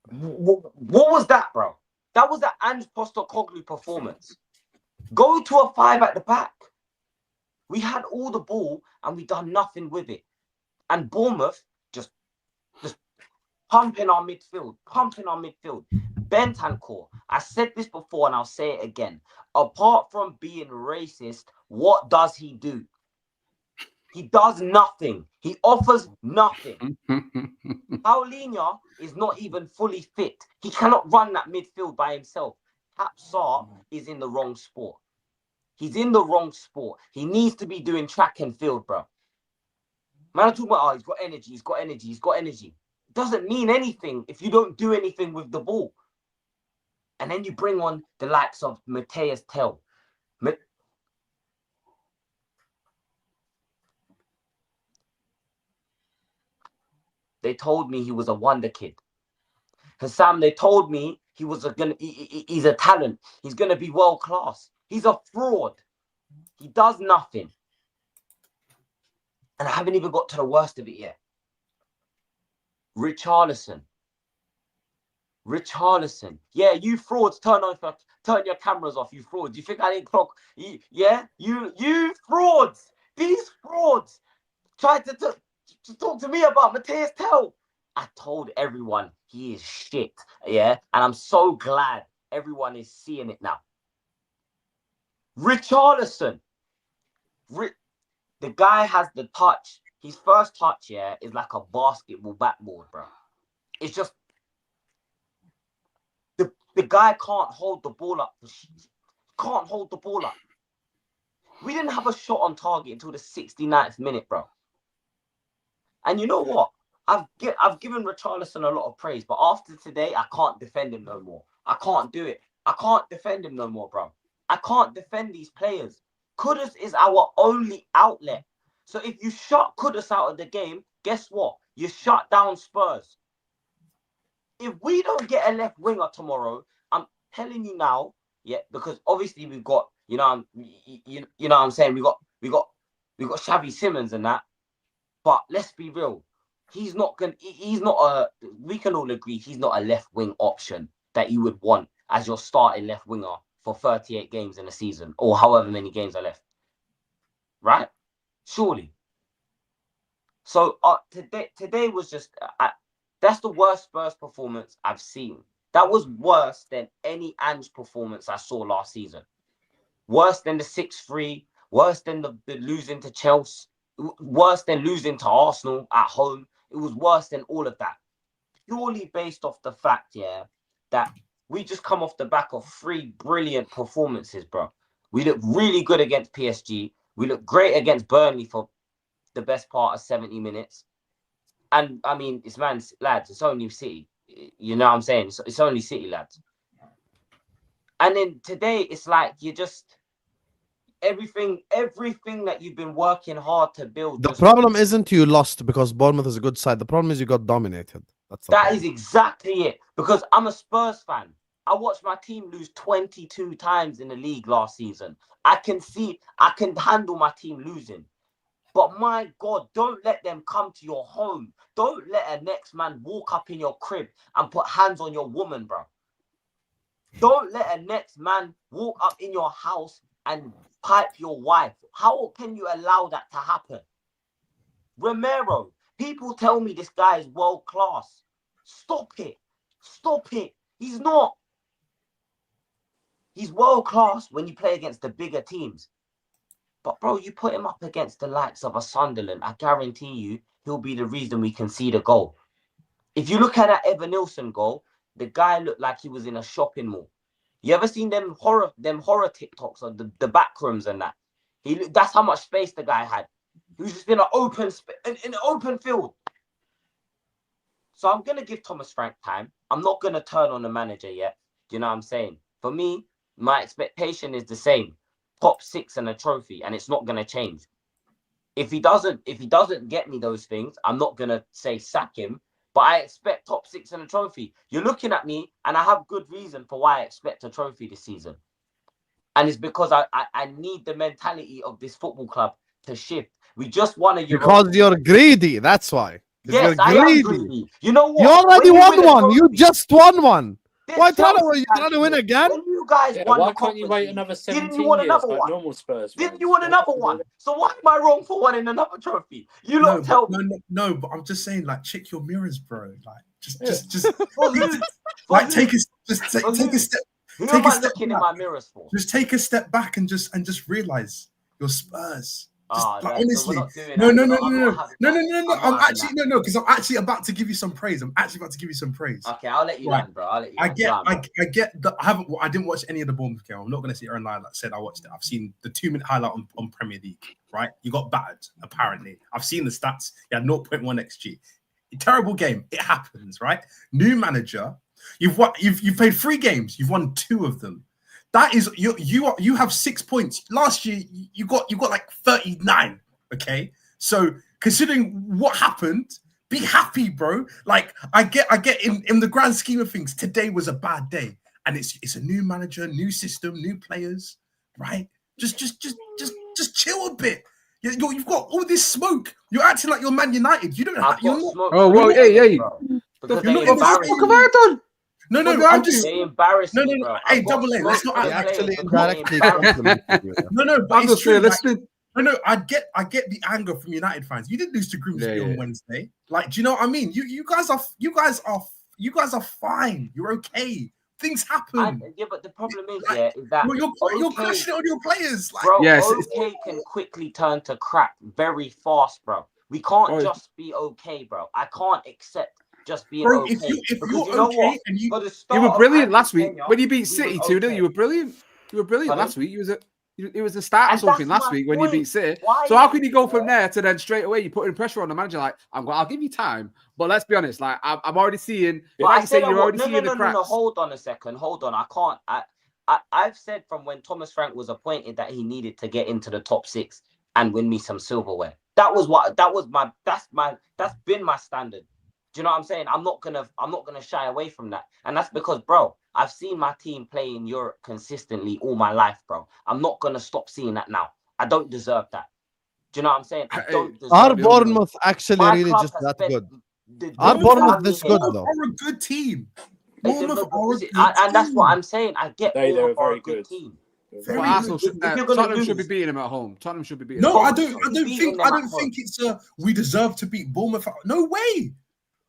what was that, bro? That was the Ange Postecoglou performance. Go to a 5 at the back. We had all the ball and we done nothing with it. And Bournemouth just pumping our midfield. Bentancur, I said this before and I'll say it again. Apart from being racist, what does he do? He does nothing. He offers nothing. Paulinho is not even fully fit. He cannot run that midfield by himself. Sapsar is in the wrong sport. He's in the wrong sport. He needs to be doing track and field, bro. Man, I'm talking about, he's got energy. It doesn't mean anything if you don't do anything with the ball. And then you bring on the likes of Matthias Tell. They told me he was a wonder kid. Hassam, they told me he's a talent. He's going to be world class. He's a fraud. He does nothing. And I haven't even got to the worst of it yet. Richarlison. Yeah, you frauds, turn your cameras off, you frauds. You think I didn't clock? Yeah, you frauds. These frauds tried to talk to me about Matthias Tell. I told everyone he is shit. Yeah, and I'm so glad everyone is seeing it now. Richarlison. The guy has the touch. His first touch, yeah, is like a basketball backboard, bro. It's just the guy can't hold the ball up. We didn't have a shot on target until the 69th minute, bro. And you know what? I've given Richarlison a lot of praise, but after today, I can't defend him no more. I can't do it. I can't defend him no more, bro. I can't defend these players. Kudus is our only outlet. So if you shut Kudus out of the game, guess what? You shut down Spurs. If we don't get a left winger tomorrow, I'm telling you now, yeah, because obviously we've got, you know what I'm saying, we got Xavi Simons and that, but let's be real, we can all agree he's not a left wing option that you would want as your starting left winger for 38 games in a season or however many games are left, right? Surely. So today was just. That's the worst Spurs performance I've seen. That was worse than any Ange performance I saw last season. Worse than the 6-3. Worse than the losing to Chelsea. Worse than losing to Arsenal at home. It was worse than all of that. Purely based off the fact, yeah, that we just come off the back of 3 brilliant performances, bro. We look really good against PSG. We look great against Burnley for the best part of 70 minutes. And I mean, lads, it's only City. You know what I'm saying? It's only City, lads. And then today, it's like you just everything that you've been working hard to build. The problem isn't you lost because Bournemouth is a good side. The problem is you got dominated. That is exactly it. Because I'm a Spurs fan. I watched my team lose 22 times in the league last season. I can handle my team losing. But my God, don't let them come to your home. Don't let a next man walk up in your crib and put hands on your woman, bro. Don't let a next man walk up in your house and pipe your wife. How can you allow that to happen? Romero, people tell me this guy is world class. Stop it. He's not. He's world class when you play against the bigger teams. But, bro, you put him up against the likes of a Sunderland, I guarantee you he'll be the reason we concede a goal. If you look at that Evanilson goal, the guy looked like he was in a shopping mall. You ever seen them horror TikToks of the back rooms and that? That's how much space the guy had. He was just in an open field. So I'm going to give Thomas Frank time. I'm not going to turn on the manager yet. Do you know what I'm saying? For me, my expectation is the same. Top 6 and a trophy, and it's not going to change. If he doesn't get me those things, I'm not going to say sack him, but I expect top 6 and a trophy. You're looking at me, and I have good reason for why I expect a trophy this season. And it's because I need the mentality of this football club to shift. We just won a Europa. Because you're greedy, that's why. Yes, you're I am greedy. greedy. You know what? You already When won win a one. You trophy, just won one. this Why Chelsea you trying to win actually, again? when you guys Yeah, won why the can't you Conference wait League, another didn't 17 you want years another like one? normal Spurs Didn't fans? you want Why another can't you do one? that? So why am I wrong for winning another trophy? You No, lot tell but, me. no, but I'm just saying, like, check your mirrors, bro. Like, Yeah. just For who? For like, who? take a For take who? a step. Who Take am a I step looking in back. my mirrors for? Just take a step back and just realize you're Spurs. Just Ah, like, so we're honestly, not doing no, that. no, I'm no, not no, no, having no, that. no, no, no. I'm not I'm having actually that. no, because I'm actually about to give you some praise. I'm actually about to give you some praise. Okay, I'll let you Right. land, bro. I'll let you I land. get, Land, bro. I get that. I didn't watch any of the Bournemouth game. I'm not gonna sit here and lie. Like I said, I watched it. I've seen the 2-minute highlight on Premier League. Right, you got battered. Apparently, I've seen the stats. You had 0.1 xg. Terrible game. It happens. Right. New manager. You've played 3 games. You've won 2 of them. That is you have 6 points. Last year you got like 39. Okay, so considering what happened, be happy, bro. Like I get in the grand scheme of things, today was a bad day, and it's a new manager, new system, new players, right? Just chill a bit. You've got all this smoke. You're acting like you're Man United. You don't have. I've You're got not. smoke. Oh, for whoa, the hey, players, hey. bro. Because You're they not in the embarrass same- What have I done? No, What no. did I I'm do? just. They embarrass No, me, no, no. bro. Hey, I've got double A. smoke Let's not for act the He like. players actually because they indirectly embarrass me. complimented you. No, but I'm it's just true. here Like, listening. no. I get the anger from United fans. You didn't lose to Grimsby Yeah, on yeah. Wednesday. Like, do you know what I mean? You guys are fine. You're okay. Things happen. Yeah, but the problem is, Like, yeah, is that you're okay, crushing it on your players. Like, bro, Yes, okay can quickly turn to crap very fast, bro. We can't Oh, just be okay, bro. I can't accept just being bro, okay. if Because you're you know okay what? and you For the you start were of brilliant Andy's last week tenure, when you beat we City was 2-0. okay. You were brilliant. You were brilliant Pardon? last week. It was the start of And something that's last my week when you beat point. City. Why So how is can you it, go from yeah? there to then straight away you're putting pressure on the manager? Like I'll give you time, but let's be honest. Like I'm already seeing. But Like I you said say, you're already seeing the no. cracks. Hold on a second. Hold on. I can't. I've said from when Thomas Frank was appointed that he needed to get into the top 6 and win me some silverware. That's been my standard. Do you know what I'm saying? I'm not gonna shy away from that. And that's because, bro, I've seen my team play in Europe consistently all my life, bro. I'm not gonna stop seeing that now. I don't deserve that. Do you know what I'm saying? I don't deserve Are that. Bournemouth actually My really club just has that spent good? Are the Bournemouth family this here, good bro. though? are a good team. It's Bournemouth a- are a it's- good and that's what team. I'm saying. I get They Bournemouth were are very a good good. team. Very But good. Arsenal should, If you're gonna Tottenham should be lose, beating them at home. Tottenham should be beating No, them. I At home. don't Beating think them at home. it's we deserve to beat Bournemouth. No way.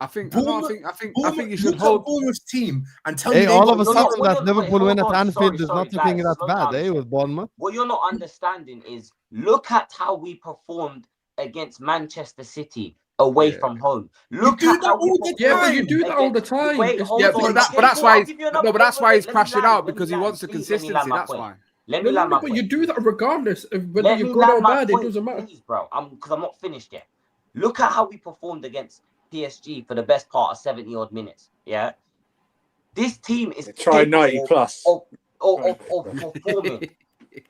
I think Bournemouth, you should look hold. at Bournemouth's team and tell Hey, me they all got of a you're sudden not- that Liverpool hold win at on. Anfield is Sorry, not looking guys, that slow bad, down a eh? second. With Bournemouth. What you're not understanding is look at how we performed against Manchester City away Yeah. from home. You Look do at that how we all the performed. Yeah, but you do that all the against- time. Wait, It's hold Yeah, on. different. but that's Cool, why I'll he's give you another- that's why he's let me crashing land, out let me because he land. wants the Please, let me land consistency. my That's point. why. Let me No, land my but point. you do that regardless of whether Let you're me good or land my bad. It point, doesn't matter. please, bro. Because I'm not finished yet. Look at how we performed against PSG for the best part of 70 odd minutes. Yeah, this team is Try 90 capable plus. of performing.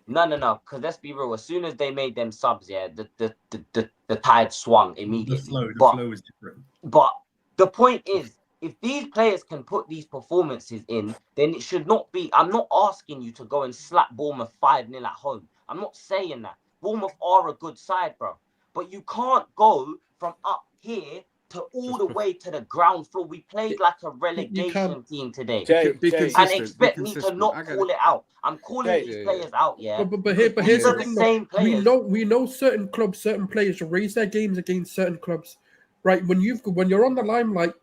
No. Because let's be real. As soon as they made them subs, yeah, the tide swung the immediately. flow is different. But the point is, if these players can put these performances in, then it should not be. I'm not asking you to go and slap Bournemouth 5-0 at home. I'm not saying that. Bournemouth are a good side, bro. But you can't go from up here to all the way to the ground floor. We played like a relegation team today. Be Jay, And consistent. expect Be me to consistent. not I get call it. it out. I'm calling Jay, these Yeah, players out, yeah. But Because here's these the are the thing, though. same players. We know certain clubs, certain players raise their games against certain clubs, right? When you're on the limelight,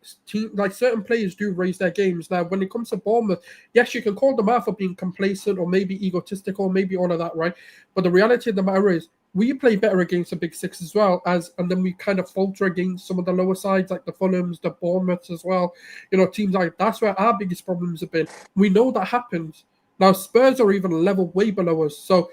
like certain players do raise their games. Now, when it comes to Bournemouth, yes, you can call them out for being complacent or maybe egotistical, maybe all of that, right? But the reality of the matter is, we play better against the big 6 as well, and then we kind of falter against some of the lower sides like the Fulhams, the Bournemouths as well. You know, teams like that's where our biggest problems have been. We know that happens. Now, Spurs are even a level way below us. So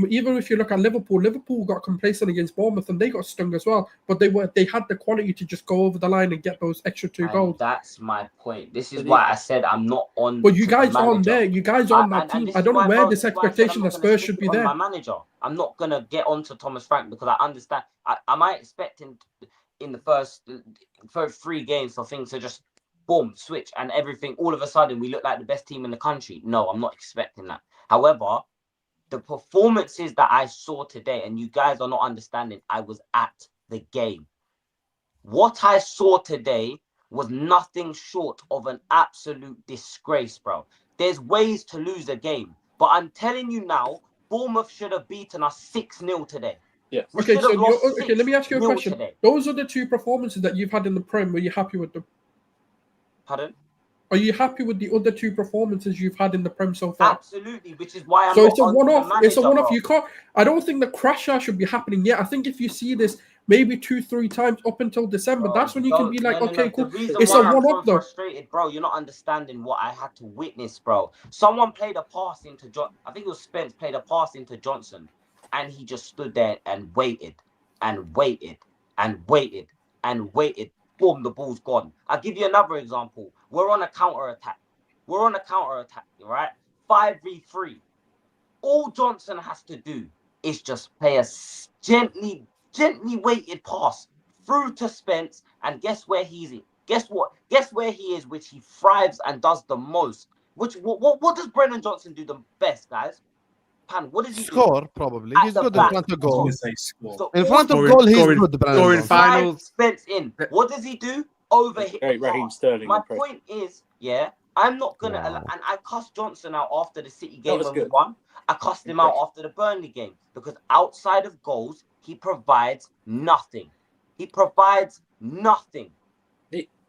even if you look at Liverpool got complacent against Bournemouth and they got stung as well. But they had the quality to just go over the line and get those extra 2 And goals. that's my point. This is why I said I'm not on. But you to the guys aren't manager. there. You guys are on that And team. this I is don't know why, where bro, this this is why I said expectation I'm not that gonna Spurs stick should be it on there. my manager. I'm not gonna get onto Thomas Frank because I understand. Am I expecting in the first 3 games for things to just boom switch and everything all of a sudden we look like the best team in the country? No, I'm not expecting that. However, the performances that I saw today, and you guys are not understanding, I was at the game. What I saw today was nothing short of an absolute disgrace, bro. There's ways to lose a game, but I'm telling you now, Bournemouth should have beaten us 6-0 today. Yes. We Okay, should have lost okay, let me ask you a 6-0 question. today. Those are the two performances that you've had in the Prem. Were you happy with them? Pardon? Are you happy with the other two performances you've had in the Prem so far? Absolutely, which is why I'm So not it's a on one-off. the It's a manager, one-off. bro. You can't. I don't think the crasher should be happening yet. I think if you see this maybe 2-3 times up until December, Bro, that's when you can be like, okay, The cool. reason It's why a I'm so one-off though. frustrated, bro, you're not understanding what I had to witness, bro. Someone played a pass into I think it was Spence played a pass into Johnson, and he just stood there and waited and waited and waited and waited. Boom, the ball's gone. I'll give you another example. We're on a counter-attack. Right? 5v3. All Johnson has to do is just play a gently weighted pass through to Spence, and guess where he's in? Guess what? Guess where he is, which he thrives and does the most. What does Brennan Johnson do the best, guys? Pan, what does he Score, do? probably. At He's the good back. in front of I was goal. gonna say score. So In all front of he goal, he's scoring- good, Brandon scoring Johnson. fine. drives Finals. Spence in. What does he do? Overhit the Raheem pass. Sterling. My impressive. point is, yeah, I'm not gonna, Wow. and I cussed Johnson out after the City game was when we good. won. I cussed him out after the Burnley game because outside of goals, he provides nothing. He provides nothing.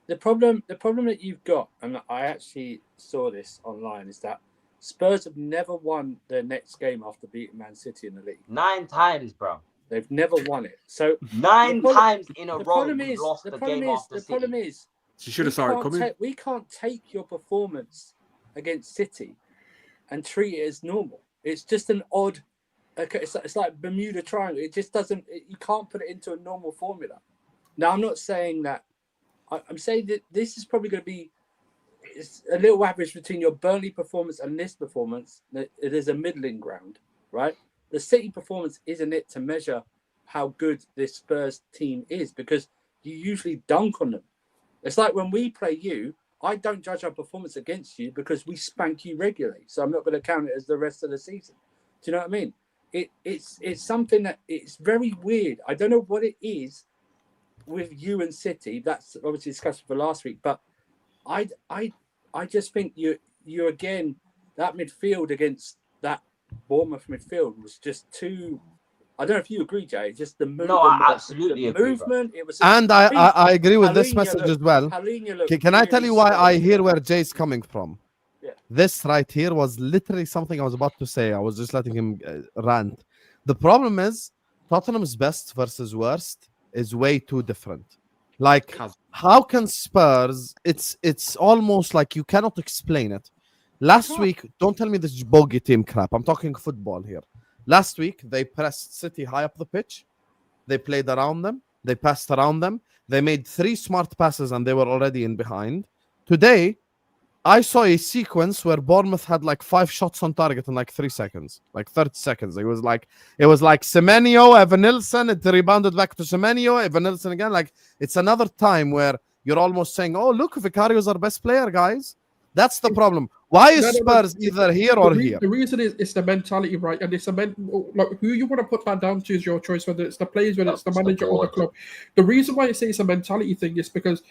The problem that you've got, and I actually saw this online, is that Spurs have never won their next game after beating Man City in the league. 9 times, bro. They've never won it. So 9 times in a the row problem we is lost the game after the City. problem is You should have saw it coming. we can't take your performance against City and treat it as normal. It's just an odd. Okay, it's like Bermuda Triangle. It just doesn't. You can't put it into a normal formula. Now, I'm not saying that. I'm saying that this is probably going to be it's a little average between your Burnley performance and this performance. There's a middling ground, right? The City performance isn't it to measure how good this Spurs team is because you usually dunk on them. It's like when we play you, I don't judge our performance against you because we spank you regularly. So I'm not going to count it as the rest of the season. Do you know what I mean? It's something that it's very weird. I don't know what it is with you and City. That's obviously discussed for last week, but I just think you again that midfield against that Bournemouth midfield was just too. I don't know if you agree, Jay. Just the movement. No, I absolutely agree, movement. It was. And I agree with this Palhinha message looked- as well. Palhinha Can I tell really you why I solid. hear where Jay's coming from? Yeah. This right here was literally something I was about to say. I was just letting him rant. The problem is Tottenham's best versus worst is way too different. Like, how can Spurs? It's almost like you cannot explain it. Last week, don't tell me this is bogey team crap. I'm talking football here. Last week, they pressed City high up the pitch. They played around them. They passed around them. They made 3 smart passes and they were already in behind. Today, I saw a sequence where Bournemouth had like 5 shots on target in like 3 seconds, like 30 seconds. It was like Semenyo, Evan Nilsson. It rebounded back to Semenyo, Evan Nilsson again. Like it's another time where you're almost saying, "Oh, look, Vicario's our best player, guys." That's the problem. Why is Spurs either here or here? The reason is it's the mentality, right? And it's like who you want to put that down to is your choice, whether it's the players, whether it's the manager or the club. The reason why I say it's a mentality thing is because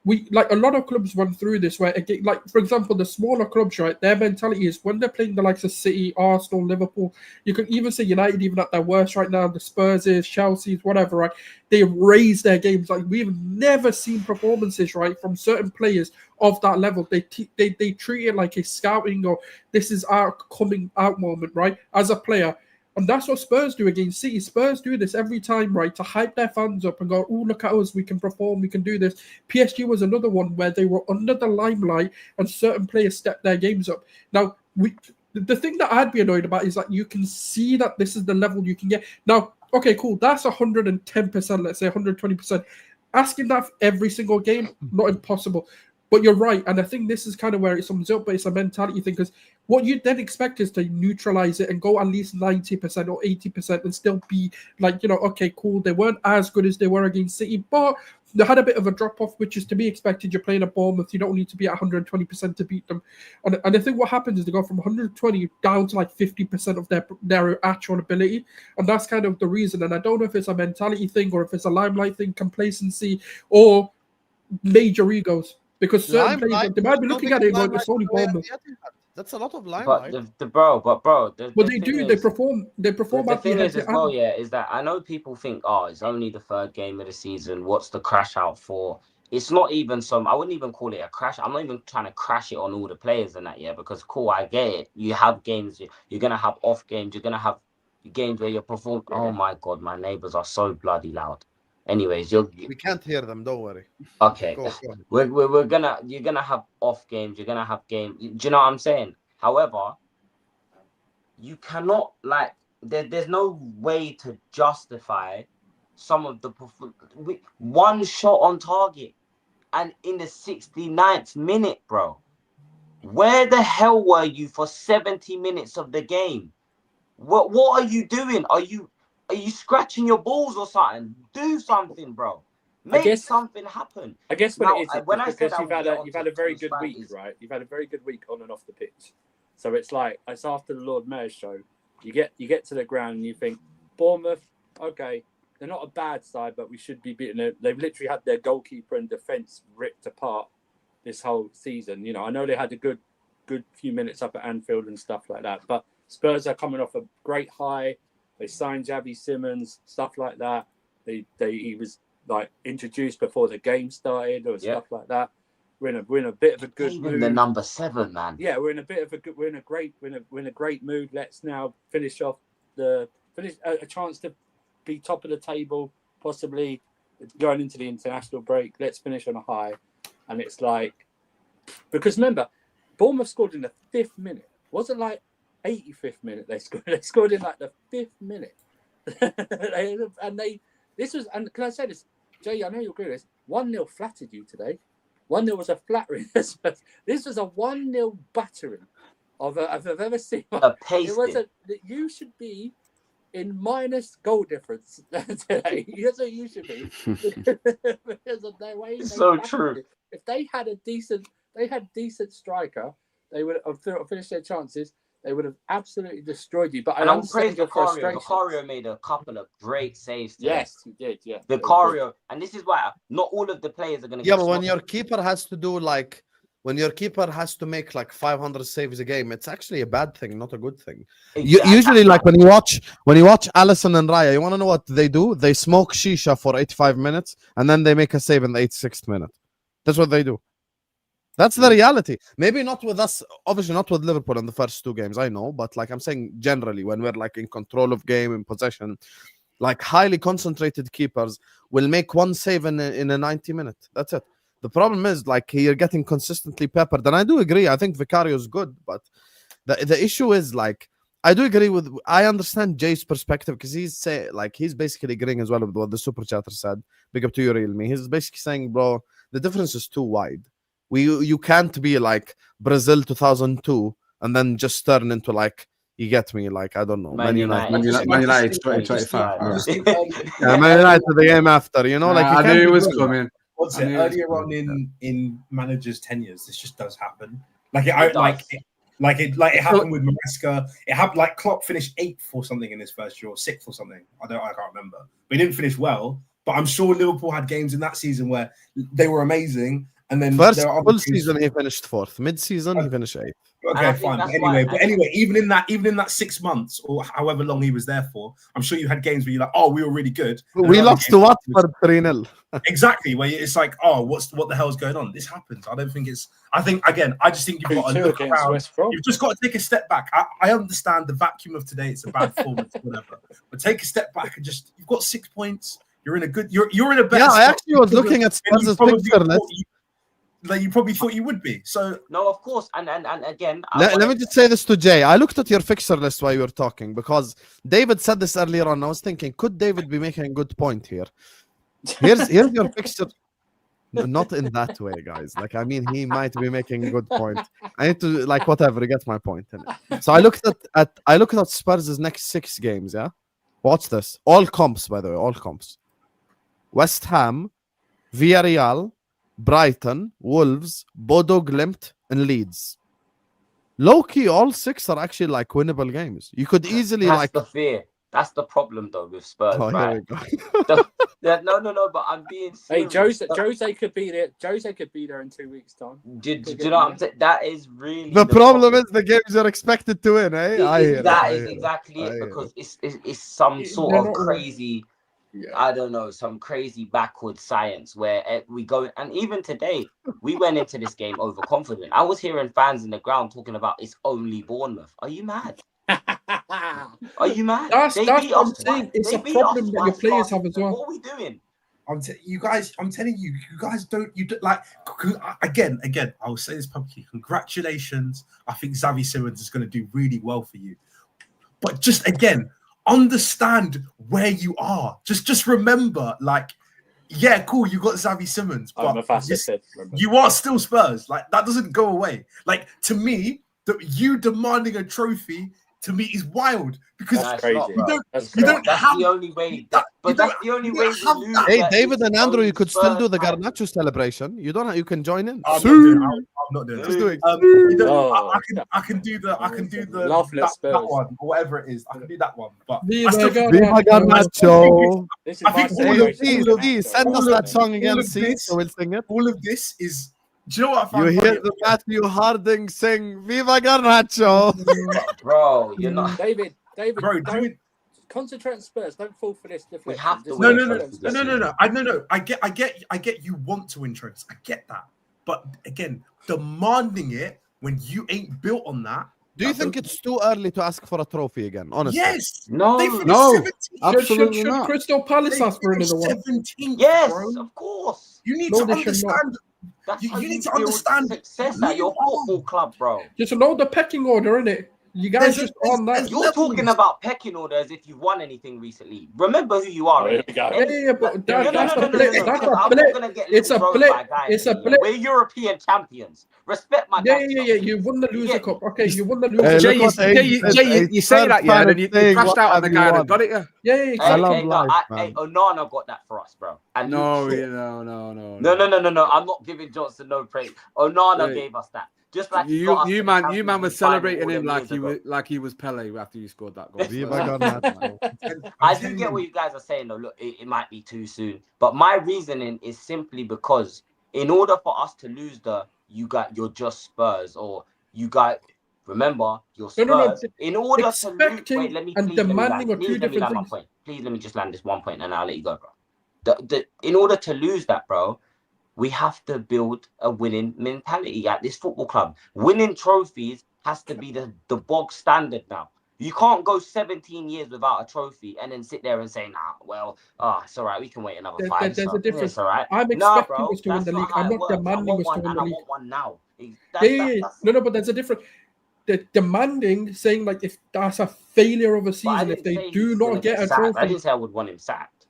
we like a lot of clubs run through this where again, like for example, the smaller clubs, right? Their mentality is when they're playing the likes of City, Arsenal, Liverpool. You can even say United, even at their worst right now. The Spurs, Chelsea's, whatever, right? They raise their games. Like we've never seen performances, right, from certain players of that level. They treat it like a scouting or this is our coming out moment, right? As a player. And that's what Spurs do against City. Spurs do this every time, right, to hype their fans up and go, oh, look at us, we can perform, we can do this. PSG was another one where they were under the limelight and certain players stepped their games up. Now, the thing that I'd be annoyed about is that you can see that this is the level you can get. Now, okay, cool, that's 110%, let's say 120%. Asking that every single game, not impossible. But you're right, and I think this is kind of where it sums up. But it's a mentality thing, because what you then expect is to neutralize it and go at least 90% or 80% and still be like, okay, cool. They weren't as good as they were against City, but they had a bit of a drop off, which is to be expected. You're playing a Bournemouth, you don't need to be at 120% to beat them. And I think what happens is they go from 120 down to like 50% of their actual ability, and that's kind of the reason. And I don't know if it's a mentality thing or if it's a limelight thing, complacency, or major egos. Because certain players, they might be looking at it going, it's only Bournemouth. That's a lot of limelight. But the bro. But they do. They perform. They perform. The thing is, as well, is that I know people think, oh, it's only the third game of the season. What's the crash out for? It's not even some. I wouldn't even call it a crash. I'm not even trying to crash it on all the players and that. Yeah, because cool, I get it. You have games. You're gonna have off games. You're gonna have games where you perform. Oh my god, my neighbors are so bloody loud. Anyways, we can't hear them. Don't worry. Okay, go you're gonna have off games. You're gonna have games. Do you know what I'm saying? However, you cannot there's no way to justify some of the one shot on target and in the 69th minute, bro. Where the hell were you for 70 minutes of the game? What are you doing? Are you scratching your balls or something? Do something, bro. Make something happen. I guess when I said you've had a very good week, right? You've had a very good week on and off the pitch. So it's like it's after the Lord Mayor's show. You get to the ground and you think, Bournemouth, okay, they're not a bad side, but we should be beating them. They've literally had their goalkeeper and defence ripped apart this whole season. I know they had a good few minutes up at Anfield and stuff like that, but Spurs are coming off a great high. They signed Xavi Simons, stuff like that. He was like introduced before the game started or stuff like that. We're in a bit of a good mood. The number 7, man. Yeah, we're in a great mood. Let's now finish off a chance to be top of the table, possibly going into the international break. Let's finish on a high. And it's like, because remember, Bournemouth scored in the 5th minute. Wasn't like 85th minute they scored. They scored in like the 5th minute. And can I say this, Jay? I know you'll agree with this. 1-0 flattered you today. 1-0 was a flattering. This was a 1-0 battering of I've ever seen. It was you should be in minus goal difference today. That's what you should be. Because of the way it's so true. You. If they had decent striker, they would have finished their chances. They would have absolutely destroyed you. But I understand your frustration. Vicario made a couple of great saves today. Yes, he did. Yeah, Vicario, and this is why not all of the players are going to. Yeah, but when your keeper has to make like 500 saves a game, it's actually a bad thing, not a good thing. Exactly. Usually, like when you watch Alisson and Raya, you want to know what they do? They smoke shisha for 85 minutes and then they make a save in the 86th minute. That's what they do. That's the reality. Maybe not with us, obviously not with Liverpool in the first 2 games, I know, but like I'm saying generally, when we're like in control of game, in possession, like highly concentrated keepers will make 1 save in a 90 minute. That's it. The problem is like you're getting consistently peppered, and I do agree. I think Vicario is good, but the issue is like I understand Jay's perspective because he's basically agreeing as well with what the super chatter said. Big up to you, real me. He's basically saying, bro, the difference is too wide. You can't be like Brazil 2002 and then just turn into like, you get me, like I don't know, Man United 2025. Yeah, Man United the game after, like I knew it was coming. What's it? Earlier on in managers' tenures, this just does happen. It happened with Maresca. It happened like Klopp finished 8th or something in his first year, or 6th or something. I can't remember. But he didn't finish well. But I'm sure Liverpool had games in that season where they were amazing. And then first full season he finished 4th. Mid-season he finished 8th. Okay, fine. But anyway, even in that 6 months or however long he was there for, I'm sure you had games where you're like, oh, we were really good. We lost to Watford 3-0. Exactly, where it's like, oh, what the hell's going on? This happens. I just think you've got to look around. You've just got to take a step back. I understand the vacuum of today. It's a bad performance, whatever. But take a step back and you've got 6 points. You're in a good. You're in a better. Yeah, I actually was looking at Spurs' picture list. Like you probably thought you would be. So no, of course, and again, let me just say this to Jay. I looked at your fixture list while you were talking because David said this earlier on. I was thinking, could David be making a good point here? Here's your fixture. Not in that way, guys. Like, I mean, he might be making a good point. I need to like whatever. You get my point. Innit? So I looked at Spurs' next 6 games. Yeah, watch this. All comps, by the way, all comps. West Ham, Villarreal, Brighton, Wolves, Bodo Glimt, and Leeds. Low key, all 6 are actually like winnable games. You could easily That's like. the fear. That's the problem though with Spurs, Oh, right? here we go. No, but I'm being Hey, serious. Jose could be there. Jose could be there in 2 weeks' time. Do you know what I'm saying? That is really The problem is the games you're expected to win, eh? That is exactly it, because it's some sort of crazy, I don't know, some crazy backward science where we go, and even today we went into this game overconfident. I was hearing fans in the ground talking about it's only Bournemouth. Are you mad? Are you mad? That's They what beat I'm us saying. twice. It's They a beat us problem that your twice players last have as season. well. What are we doing? I'm telling you, you guys don't like. Again, I will say this publicly. Congratulations. I think Xavi Simons is going to do really well for you. But just again, understand where you are. Just remember, like, yeah, cool, you got Xavi Simons, but you are still Spurs. Like, that doesn't go away. Like, to me, you demanding a trophy to me is wild, because That's crazy. That's the only way. That's the only way we lose. Hey, David and Andrew, you could still do the Garnacho celebration. You don't. You can join in. I'm not doing it. Just do it. I can do the that one or whatever it is. I can do that one. But Viva Garnacho. I think please send us that song again, so we'll sing it. All of this is. Do you know what I found? You hear the Matthew Harding sing "Viva Garnacho"? Bro, you're not David. Bro, concentrate on Spurs. Don't fall for this deflection. We have to No. I get you want to win trophies. I get that. But again, demanding it when you ain't built on that. Do you think it's too early to ask for a trophy again? Honestly, yes. No, absolutely should not. Crystal Palace ask for another one? 17th, yes, bro. of course. You need to understand. You need to understand success at your football club, bro. Just know the pecking order, innit? You guys just on that. You're talking about pecking order as if you've won anything recently. Remember who you are. Yeah, but that's a blip. It's a blip. It's a blip. We're European champions. Respect my Yeah. You won the loser cup. Okay, you won the loser cup. Jay, you say that, yeah, and you crashed out on the guy that got it, yeah. I love life, hey, Onana got that for us, bro. And No. I'm not giving Johnson no praise. Onana gave us that. Just like you man was celebrating him like he was Pele after you scored that goal. I do get what you guys are saying though. Look, it might be too soon, but my reasoning is simply because in order for us to lose you're just Spurs, or you got, remember, you're Spurs. No. In order to lose, wait, let me land my point. Please let me just land this one point and I'll let you go, bro. In order to lose that, bro, we have to build a winning mentality at this football club. Winning trophies has to be the bog standard now. You can't go 17 years without a trophy and then sit there and say, it's all right, we can wait another 5. There's a difference. It's all right. I'm expecting us to win the league. I'm not demanding us to win the league. I want one now. No, but there's a difference. The demanding, saying like if that's a failure of a season, if they do not get a trophy. I didn't say I would want him sacked.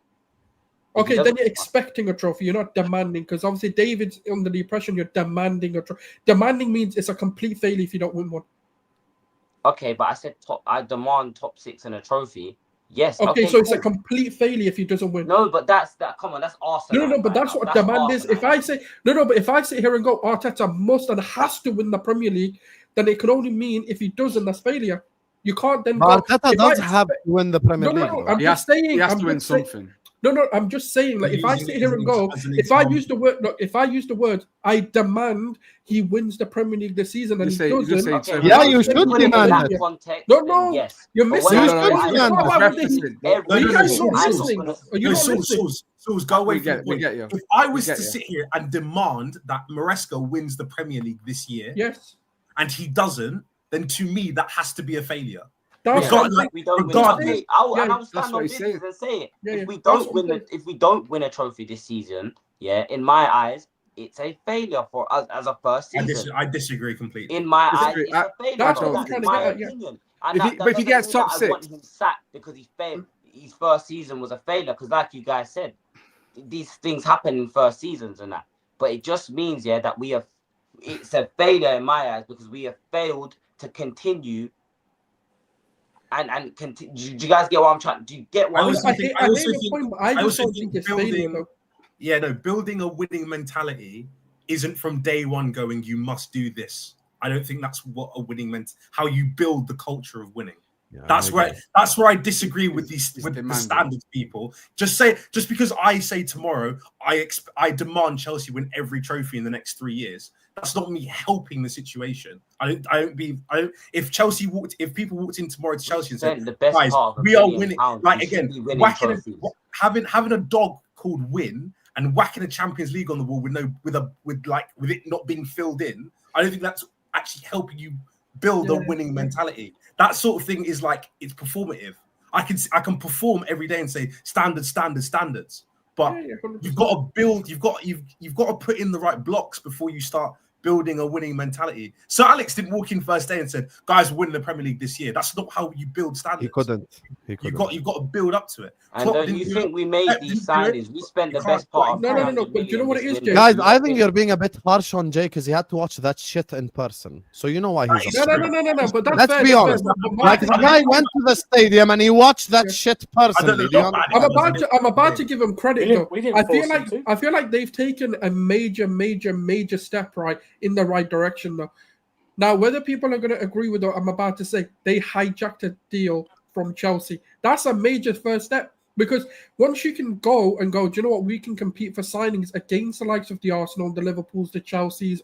Okay, then you're expecting a trophy. You're not demanding, because obviously David's under the impression you're demanding a trophy. Demanding means it's a complete failure if you don't win one. Okay, but I said I demand top 6 and a trophy. Yes. Okay, so it's a complete failure if he doesn't win. No, but that's that. Come on, that's Arsenal. No, but that's what demand is. If I say but if I sit here and go, Arteta must and has to win the Premier League, then it can only mean if he doesn't, that's failure. You can't then. Arteta does have to win the Premier League. No, I'm just saying. He has to win something. No, I'm just saying, like, if I sit here and go, if I use the word, I demand he wins the Premier League this season, and he doesn't. Yeah, you should demand it. No, yes. You're missing. Sulz, go away from the point. If I was to sit here and demand that Maresca wins the Premier League this year, yes, and he doesn't, then to me that has to be a failure. We don't win. I'll stand on business and say it. If we don't win a trophy this season, in my eyes, it's a failure for us as a first season. I disagree completely. In my eyes, it's a failure. That's what I'm trying to get at. Opinion. But if he gets top 6, I want him sacked because he failed. His first season was a failure. Because, like you guys said, these things happen in first seasons and that. but it just means that it's a failure in my eyes because we have failed to continue. And continue. Do you guys get what I'm trying? Do you get what I I'm also saying? I hear your point, but I just don't think it's failure, though. Yeah, no, building a winning mentality isn't from day one going, you must do this. I don't think that's what a winning how you build the culture of winning. Yeah, That's where I disagree with the standards people. Just because I say tomorrow I demand Chelsea win every trophy in the next 3 years. That's not me helping the situation. If people walked in tomorrow to Chelsea and said, the best guys, part of we are winning. Like again, having a dog called Win and whacking a Champions League on the wall with it not being filled in, I don't think that's actually helping you build a winning mentality. That sort of thing is like, it's performative. I can perform every day and say standards, but you've got to build. You've got to put in the right blocks before you start building a winning mentality. Sir Alex didn't walk in first day and said, "Guys, we're winning the Premier League this year." That's not how you build standards. He couldn't. You've got to build up to it. And don't you think we made these signings? We spent the best part of no. But you know what it is, Jay? Guys, I think you're being a bit harsh on Jay because he had to watch that shit in person. So you know why he's upset. No. But that's Let's fair, be honest. Like the guy went to the stadium and he watched that shit personally. I'm about to give him credit though. I feel like they've taken a major step in the right direction though. Now, whether people are going to agree with what I'm about to say, they hijacked a deal from Chelsea. That's a major first step. Because once you can go, do you know what? We can compete for signings against the likes of the Arsenal, the Liverpools, the Chelseas.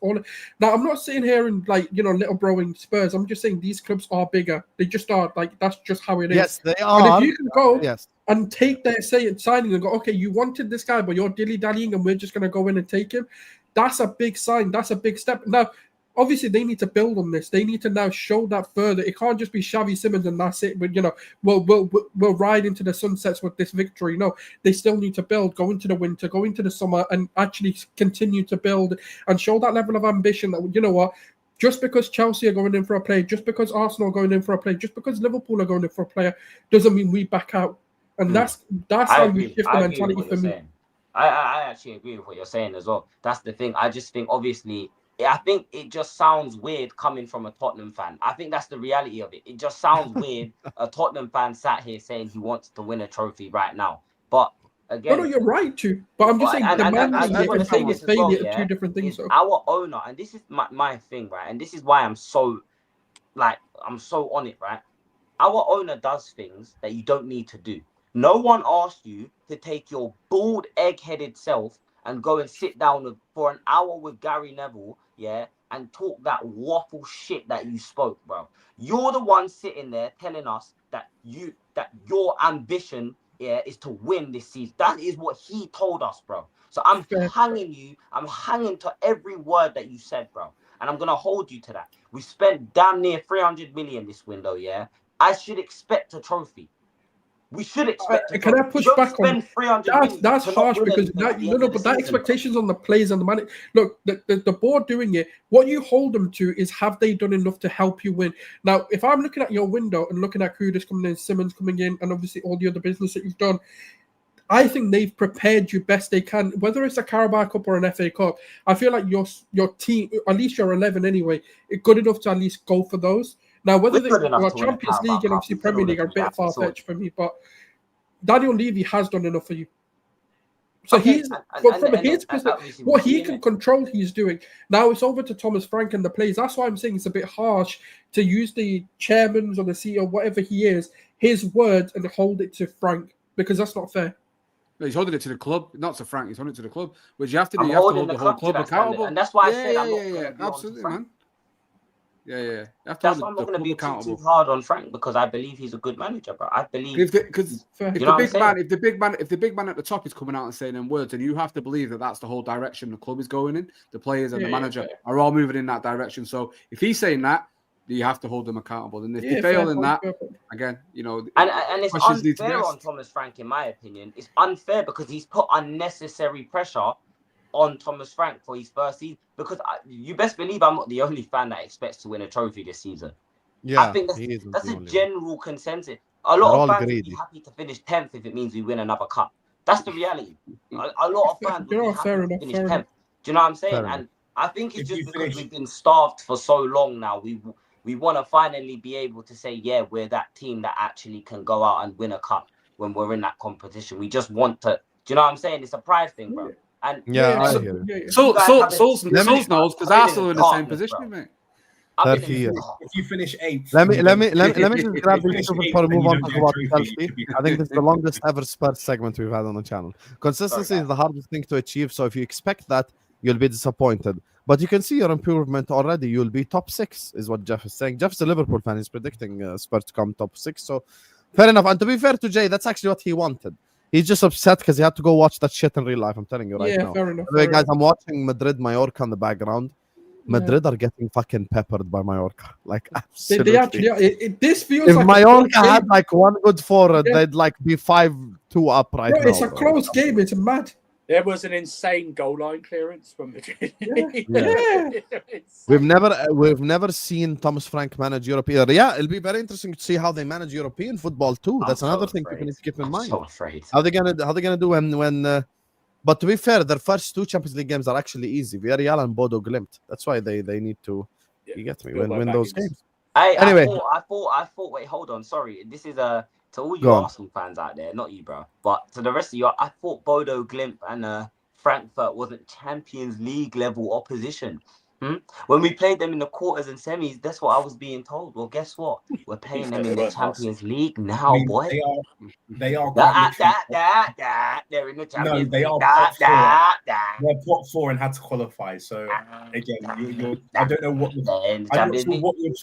Now, I'm not sitting here and little broing Spurs. I'm just saying these clubs are bigger. They just are. That's just how it is. Yes, they are. And if you can go and take their signing and go, okay, you wanted this guy, but you're dilly-dallying and we're just going to go in and take him. That's a big sign. That's a big step. Now, obviously, they need to build on this. They need to now show that further. It can't just be Xavi Simons and that's it. But we'll ride into the sunsets with this victory. No, they still need to build, go into the winter, go into the summer, and actually continue to build and show that level of ambition. That you know what, just because Chelsea are going in for a player, just because Arsenal are going in for a player, just because Liverpool are going in for a player, doesn't mean we back out. And that's how we shift the mentality for me. I actually agree with what you're saying as well. That's the thing. I just think obviously. I think it just sounds weird coming from a Tottenham fan. I think that's the reality of it. It just sounds weird. A Tottenham fan sat here saying he wants to win a trophy right now. But again, no, you're right too. But I'm just saying the man is failure two different things. So. Our owner, and this is my thing, right? And this is why I'm so on it, right? Our owner does things that you don't need to do. No one asked you to take your bald, egg-headed self and go and sit down for an hour with Gary Neville, and talk that waffle shit that you spoke, bro. You're the one sitting there telling us that your ambition, is to win this season. That is what he told us, bro. So I'm hanging you. I'm hanging to every word that you said, bro. And I'm gonna hold you to that. We spent damn near 300 million this window, I should expect a trophy. We should expect. Can I push back on that's harsh because that expectations on the players and the money. Look, the board doing it. What you hold them to is have they done enough to help you win? Now, if I'm looking at your window and looking at Kudus coming in, Simmons coming in, and obviously all the other business that you've done, I think they've prepared you best they can. Whether it's a Carabao Cup or an FA Cup, I feel like your team, at least your 11 anyway, is good enough to at least go for those. Now, whether they Champions League and obviously Premier League are a bit far-fetched for me, but Daniel Levy has done enough for you. So from his perspective, what he can control, he's doing. Now it's over to Thomas Frank and the players. That's why I'm saying it's a bit harsh to use the chairman's or the CEO, whatever he is, his words and hold it to Frank, because that's not fair. No, he's holding it to the club, not to Frank. He's holding it to the club, which you have to do. You have to hold the whole club accountable. And that's why I said I'm not absolutely, man. Yeah. That's why I'm not going to be too hard on Frank, because I believe he's a good manager, bro. I believe if the big man at the top is coming out and saying them words, and you have to believe that that's the whole direction the club is going in. The players and the manager are all moving in that direction. So if he's saying that, you have to hold them accountable. And if they fail in that, again, and it's unfair on Thomas Frank, in my opinion. It's unfair because he's put unnecessary pressure on Thomas Frank for his first season, because you best believe I'm not the only fan that expects to win a trophy this season. I think that's a general consensus. A lot of fans would be happy to finish 10th if it means we win another cup. That's the reality. A lot of fans would be happy to finish 10th. Do you know what I'm saying? Fair enough. And I think it's If just you because finish- we've been starved for so long now. We want to finally be able to say, yeah, we're that team that actually can go out and win a cup when we're in that competition. We just want to. Do you know what I'm saying? It's a pride thing, bro. And Yeah, I so- hear you. So guys haven't- Souls Let me- knows because I'm in Arsenal are in the same darkness, position, bro. mate. I've been 30 in years. If you finish 8th, Let me just grab If you these finish two eighth before we and move you on don't to get a about trophy, Chelsea. you should be I think this is the happy. longest ever Spurs segment we've had on the channel. Consistency Sorry, is the hardest thing to achieve. So if you expect that, you'll be disappointed. But you can see your improvement already. You'll be top 6, is what Jeff is saying. Jeff's a Liverpool fan. He's predicting Spurs to come top 6. So fair enough. And to be fair to Jay, that's actually what he wanted. He's just upset because he had to go watch that shit in real life. I'm telling you right Yeah, now. fair enough. By the way, fair guys, enough. I'm watching Madrid Mallorca in the background. Madrid are getting fucking peppered by Mallorca. Like, absolutely. They actually are. This feels If like Mallorca a close had game. like one good forward, Yeah. they'd like be 5-2 up right Bro, now. it's a bro. close game. It's mad. There was an insane goal line clearance from Madrid. Yeah. We've never seen Thomas Frank manage European. Yeah, it'll be very interesting to see how they manage European football too. That's I'm so another thing afraid. people need to keep in I'm mind. so afraid. How they gonna do when but to be fair, their first 2 Champions League games are actually easy. Villarreal and Bodo Glimt. That's why they need to, you get me, win those games. Anyway. I thought. Wait, hold on. Sorry, this is to all you Go on. Arsenal fans out there, not you, bro, but to the rest of you. I thought Bodo Glimt and Frankfurt wasn't Champions League level opposition. When we played them in the quarters and semis, that's what I was being told. Well, guess what? We're playing them in the Champions League now, boy. They are quite literally. They're in the Champions they League. are They're top 4 and had to qualify. So again, I don't know what you're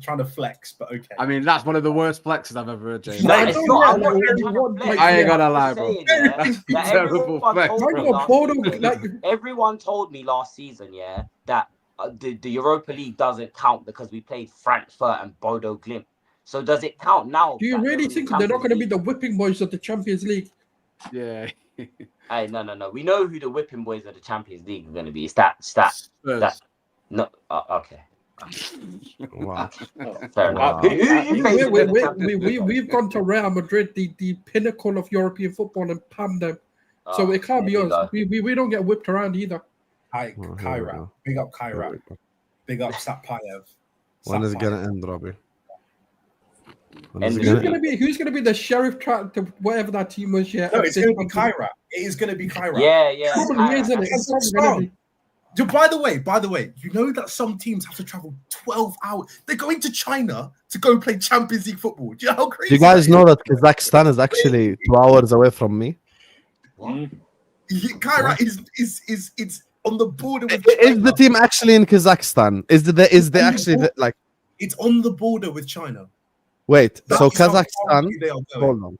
trying to flex, but okay. I mean, that's one of the worst flexes I've ever heard, James. No, I it's don't not. know, I'm not like, even trying to what- flex. I ain't gonna I'm lie, just bro. saying, yeah, that Terrible flex, bro. everyone told me last season, yeah, that the Europa League doesn't count because we played Frankfurt and Bodo Glimt. So does it count now? Do you that really they're in think the they're not going to be Champions the whipping boys of the Champions League? Yeah. League? Hey, no. We know who the whipping boys of the Champions League are going to be. It's that. Spurs. No. Okay. Wow. Fair enough. Wow. We've gone to Real Madrid, the pinnacle of European football, and panned them. So it can't be there you us. go. We don't get whipped around either. Kyra. Big up Kyra. Big up Sapayev. When is it gonna end, Robbie? When is it End gonna it. Who's gonna be the sheriff track to whatever that team was? Yeah, No, it's going to be Kyra. It is going to be Kyra. Yeah. Probably isn't it? It's probably gonna be. By the way, you know that some teams have to travel 12 hours. They're going to China to go play Champions League football. Do you know how crazy? Do you guys know that Kazakhstan is actually 2 hours away from me? Kyra is it's on the border with Is China. the team actually in Kazakhstan? Is the actually like? It's on the border with China. Wait, That so is how far Kazakhstan? they are going. Hold on.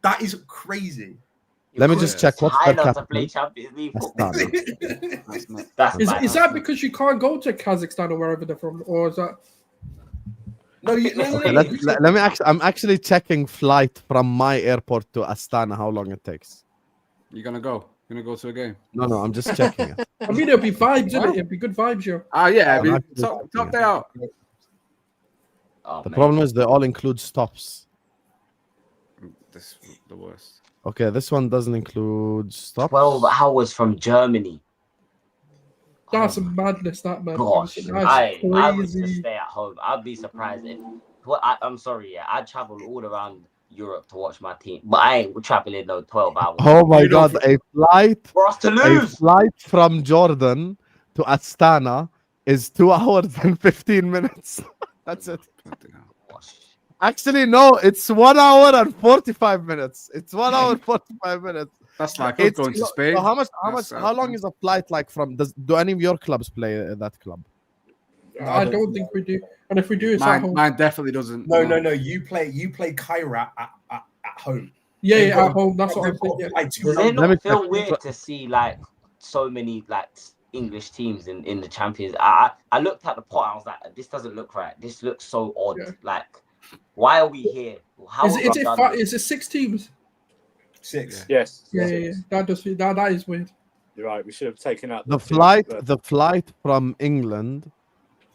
That is crazy. Let me just check what's their China to play capital. Champions League football. Astana. That's not. That's Is that because you can't go to Kazakhstan or wherever they're from, or is that? No, Okay, let me actually. I'm actually checking flight from my airport to Astana. How long it takes? You gonna go? You gonna go to a game? No, I'm just checking it. I mean, it'll be vibes, isn't it? It'll be good vibes, yo. Yeah. I I'm mean, actually top checking day it. out. Oh, The mate. problem is they all include stops. This is the worst. Okay, this one doesn't include stops. 12 hours from Germany. That's madness, that man. Gosh, That's I would just crazy. stay at home. I'd be surprised if. I'm sorry, yeah. I'd travel all around Europe to watch my team, but I ain't traveling no 12 hours. Oh my You know, god, a For us to a lose. flight from Jordan to Astana is 2 hours and 15 minutes. That's it. Gosh. Actually, no, it's 1 hour and 45 minutes. It's 1 hour and 45 minutes. That's like us going to so Spain. how long is a flight like from do any of your clubs play at that club? I don't think we do. And if we do, it's at home. Mine definitely doesn't. No. You play Kyra at home. Yeah, at home. That's what I'm thinking. Does it not feel weird to see like so many like English teams in the Champions? I looked at the pot. I was like, this doesn't look right. This looks so odd. Yeah. Like, why are we here? How Is have I done this? it 6 teams? 6. Yes. Yeah. That is weird. You're right. We should have taken out The two, flight but the flight from England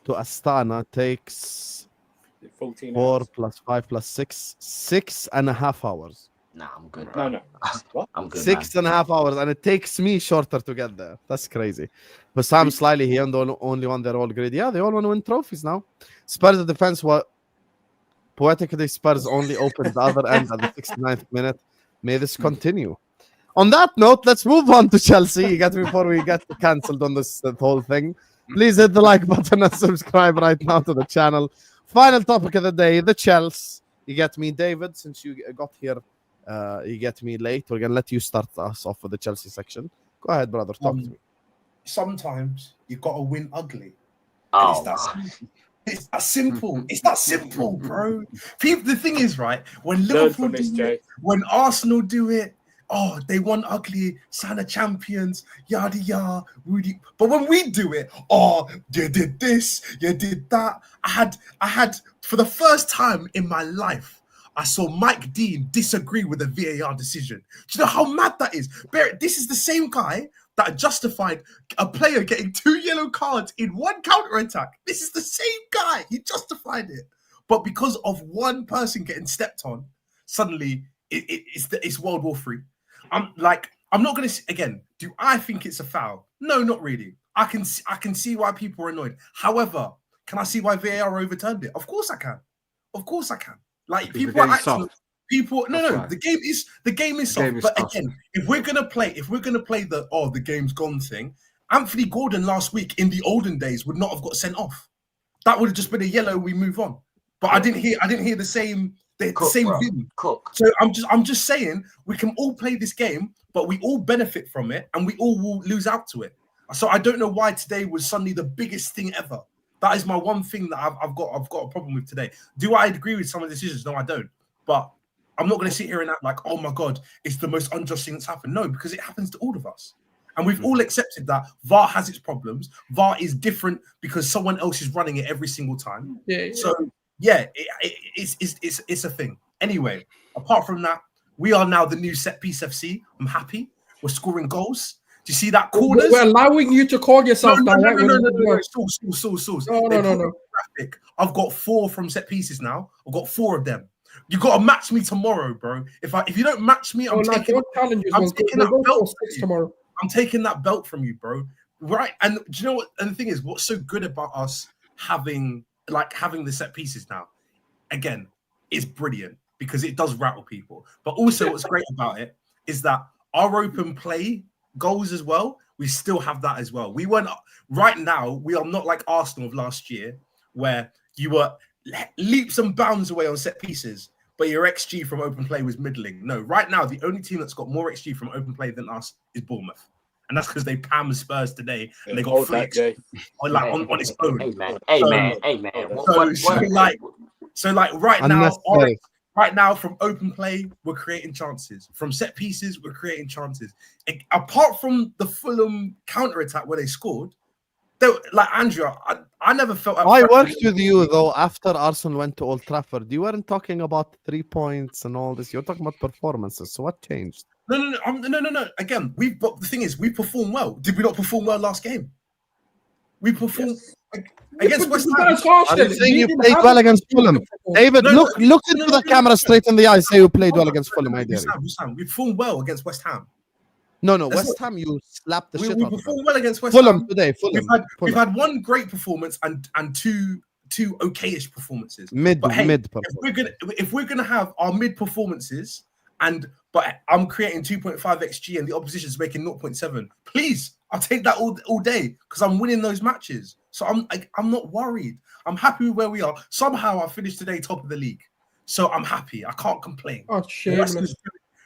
to Astana takes 14 4 hours. plus 5 plus 6, 6.5 hours. Nah, I'm good. No, Bro. no. What? I'm good. 6.5 hours, and it takes me shorter to get there. That's crazy. But Sam slightly, he only won their all grid. Yeah, they all want to win trophies now. Spurs defense, what poetically Spurs only opened the other end at the 69th minute. May this continue. On that note, let's move on to Chelsea. Before we get cancelled on this whole thing, please hit the like button and subscribe right now to the channel. Final topic of the day, the Chelsea. You get me, David, since you got here. You get me late. We're gonna let you start us off with the Chelsea section. Go ahead, brother. Talk to me. Sometimes you gotta win ugly. Oh, It's that simple. It's that simple, bro. People, the thing is, right? When Learn Liverpool from this, do Jay. it, when Arsenal do it, oh, they won ugly, sign of champions, yada yada, Rudy. But when we do it, oh, you did this, you did that. I had for the first time in my life, I saw Mike Dean disagree with a VAR decision. Do you know how mad that is? This is the same guy that justified a player getting 2 yellow cards in one counter-attack. This is the same guy. He justified it. But because of one person getting stepped on, suddenly it's World War III. I'm not going to, again, do I think it's a foul? No, not really. I can see why people are annoyed. However, can I see why VAR overturned it? Of course I can. Of course I can. Like, Because people the are game's acting. soft. People, no, That's no, right. the game is soft. game is But soft. again, if we're gonna play the game's gone thing, Anthony Gordon last week in the olden days would not have got sent off. That would have just been a yellow. We move on. But I didn't hear the same vim. Cook. So I'm just saying we can all play this game, but we all benefit from it, and we all will lose out to it. So I don't know why today was suddenly the biggest thing ever. That is my one thing that I've got a problem with today. Do I agree with some of the decisions? No, I don't. But I'm not going to sit here and act like, oh my God, it's the most unjust thing that's happened. No, because it happens to all of us. And we've all accepted that VAR has its problems. VAR is different because someone else is running it every single time. Yeah. So, yeah, it's a thing. Anyway, apart from that, we are now the new set piece FC. I'm happy. We're scoring goals. Do you see that corners? We're allowing you to call yourself No. Sulz. No. Graphic. I've got 4 from set pieces now. I've got 4 of them. You got to match me tomorrow, bro. If you don't match me, I'm taking that belt tomorrow. I'm taking that belt from you, bro. Right? And do you know what? And the thing is, what's so good about us having the set pieces now? Again, it's brilliant because it does rattle people. But also, what's great about it is that our open play goals as well. We still have that as well. We weren't right now. We are not like Arsenal of last year, where you were leaps and bounds away on set pieces, but your XG from open play was middling. No, right now the only team that's got more XG from open play than us is Bournemouth, and that's because they pammed Spurs today and they got 3 XG on its own. So right now from open play we're creating chances. From set pieces we're creating chances. Apart from the Fulham counter attack where they scored. Like Andrea, I never felt. I worked with you though after Arsenal went to Old Trafford. You weren't talking about 3 points and all this. You're talking about performances. So what changed? No. Again, the thing is, we performed well. Did we not perform well last game? We performed against West Ham. I'm saying you played well against Fulham. David, look into the camera straight in the eye. Say you played well against Fulham. I dare you. We performed well against West Ham. No, West Ham, you slapped the shit out of them. We performed well against West Fulham Ham. today. We've had 1 great performance and two okayish performances. Mid if we're gonna have our mid performances but I'm creating 2.5 XG and the opposition's making 0.7, please, I'll take that all day because I'm winning those matches. So I'm not worried. I'm happy with where we are. Somehow I finished today top of the league, so I'm happy. I can't complain. Oh, shameless.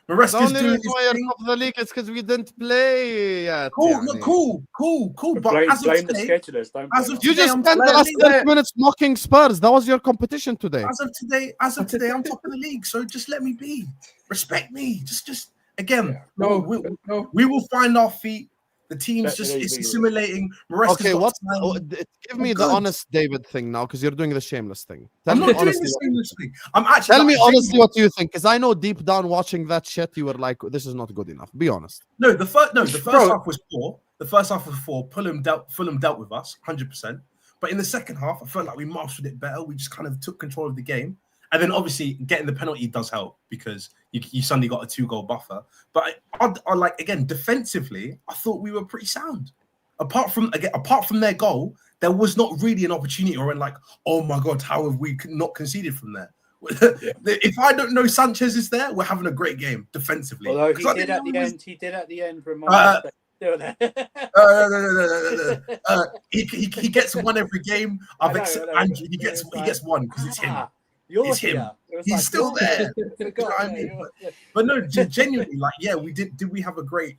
Maresca's doing his thing. Top of the league is because we didn't play yet. Cool. But as of today, you just spent the last 30 minutes mocking Spurs. That was your competition today. As of today, I'm top of the league. So just let me be. Respect me. Just again. No. We will find our feet. The team's it's assimilating. Okay, give me the honest David thing now, because you're doing the shameless thing. I'm not doing the shameless thing. I'm actually. Tell me honestly what you think, because I know deep down watching that shit, you were like, "This is not good enough." Be honest. No, the first half was poor. The first half was poor. Fulham dealt with us 100%. But in the second half, I felt like we mastered it better. We just kind of took control of the game. And then obviously getting the penalty does help because you suddenly got a 2-goal buffer. But I like, again, defensively, I thought we were pretty sound. Apart from their goal, there was not really an opportunity or like, oh my God, how have we not conceded from there? If I don't know Sanchez is there, we're having a great game defensively. Although he did at the end remind us that he gets one every game. He gets one because it's him. It's him. He's still there. You know what I mean? But no, genuinely, like, yeah, we did. Did we have a great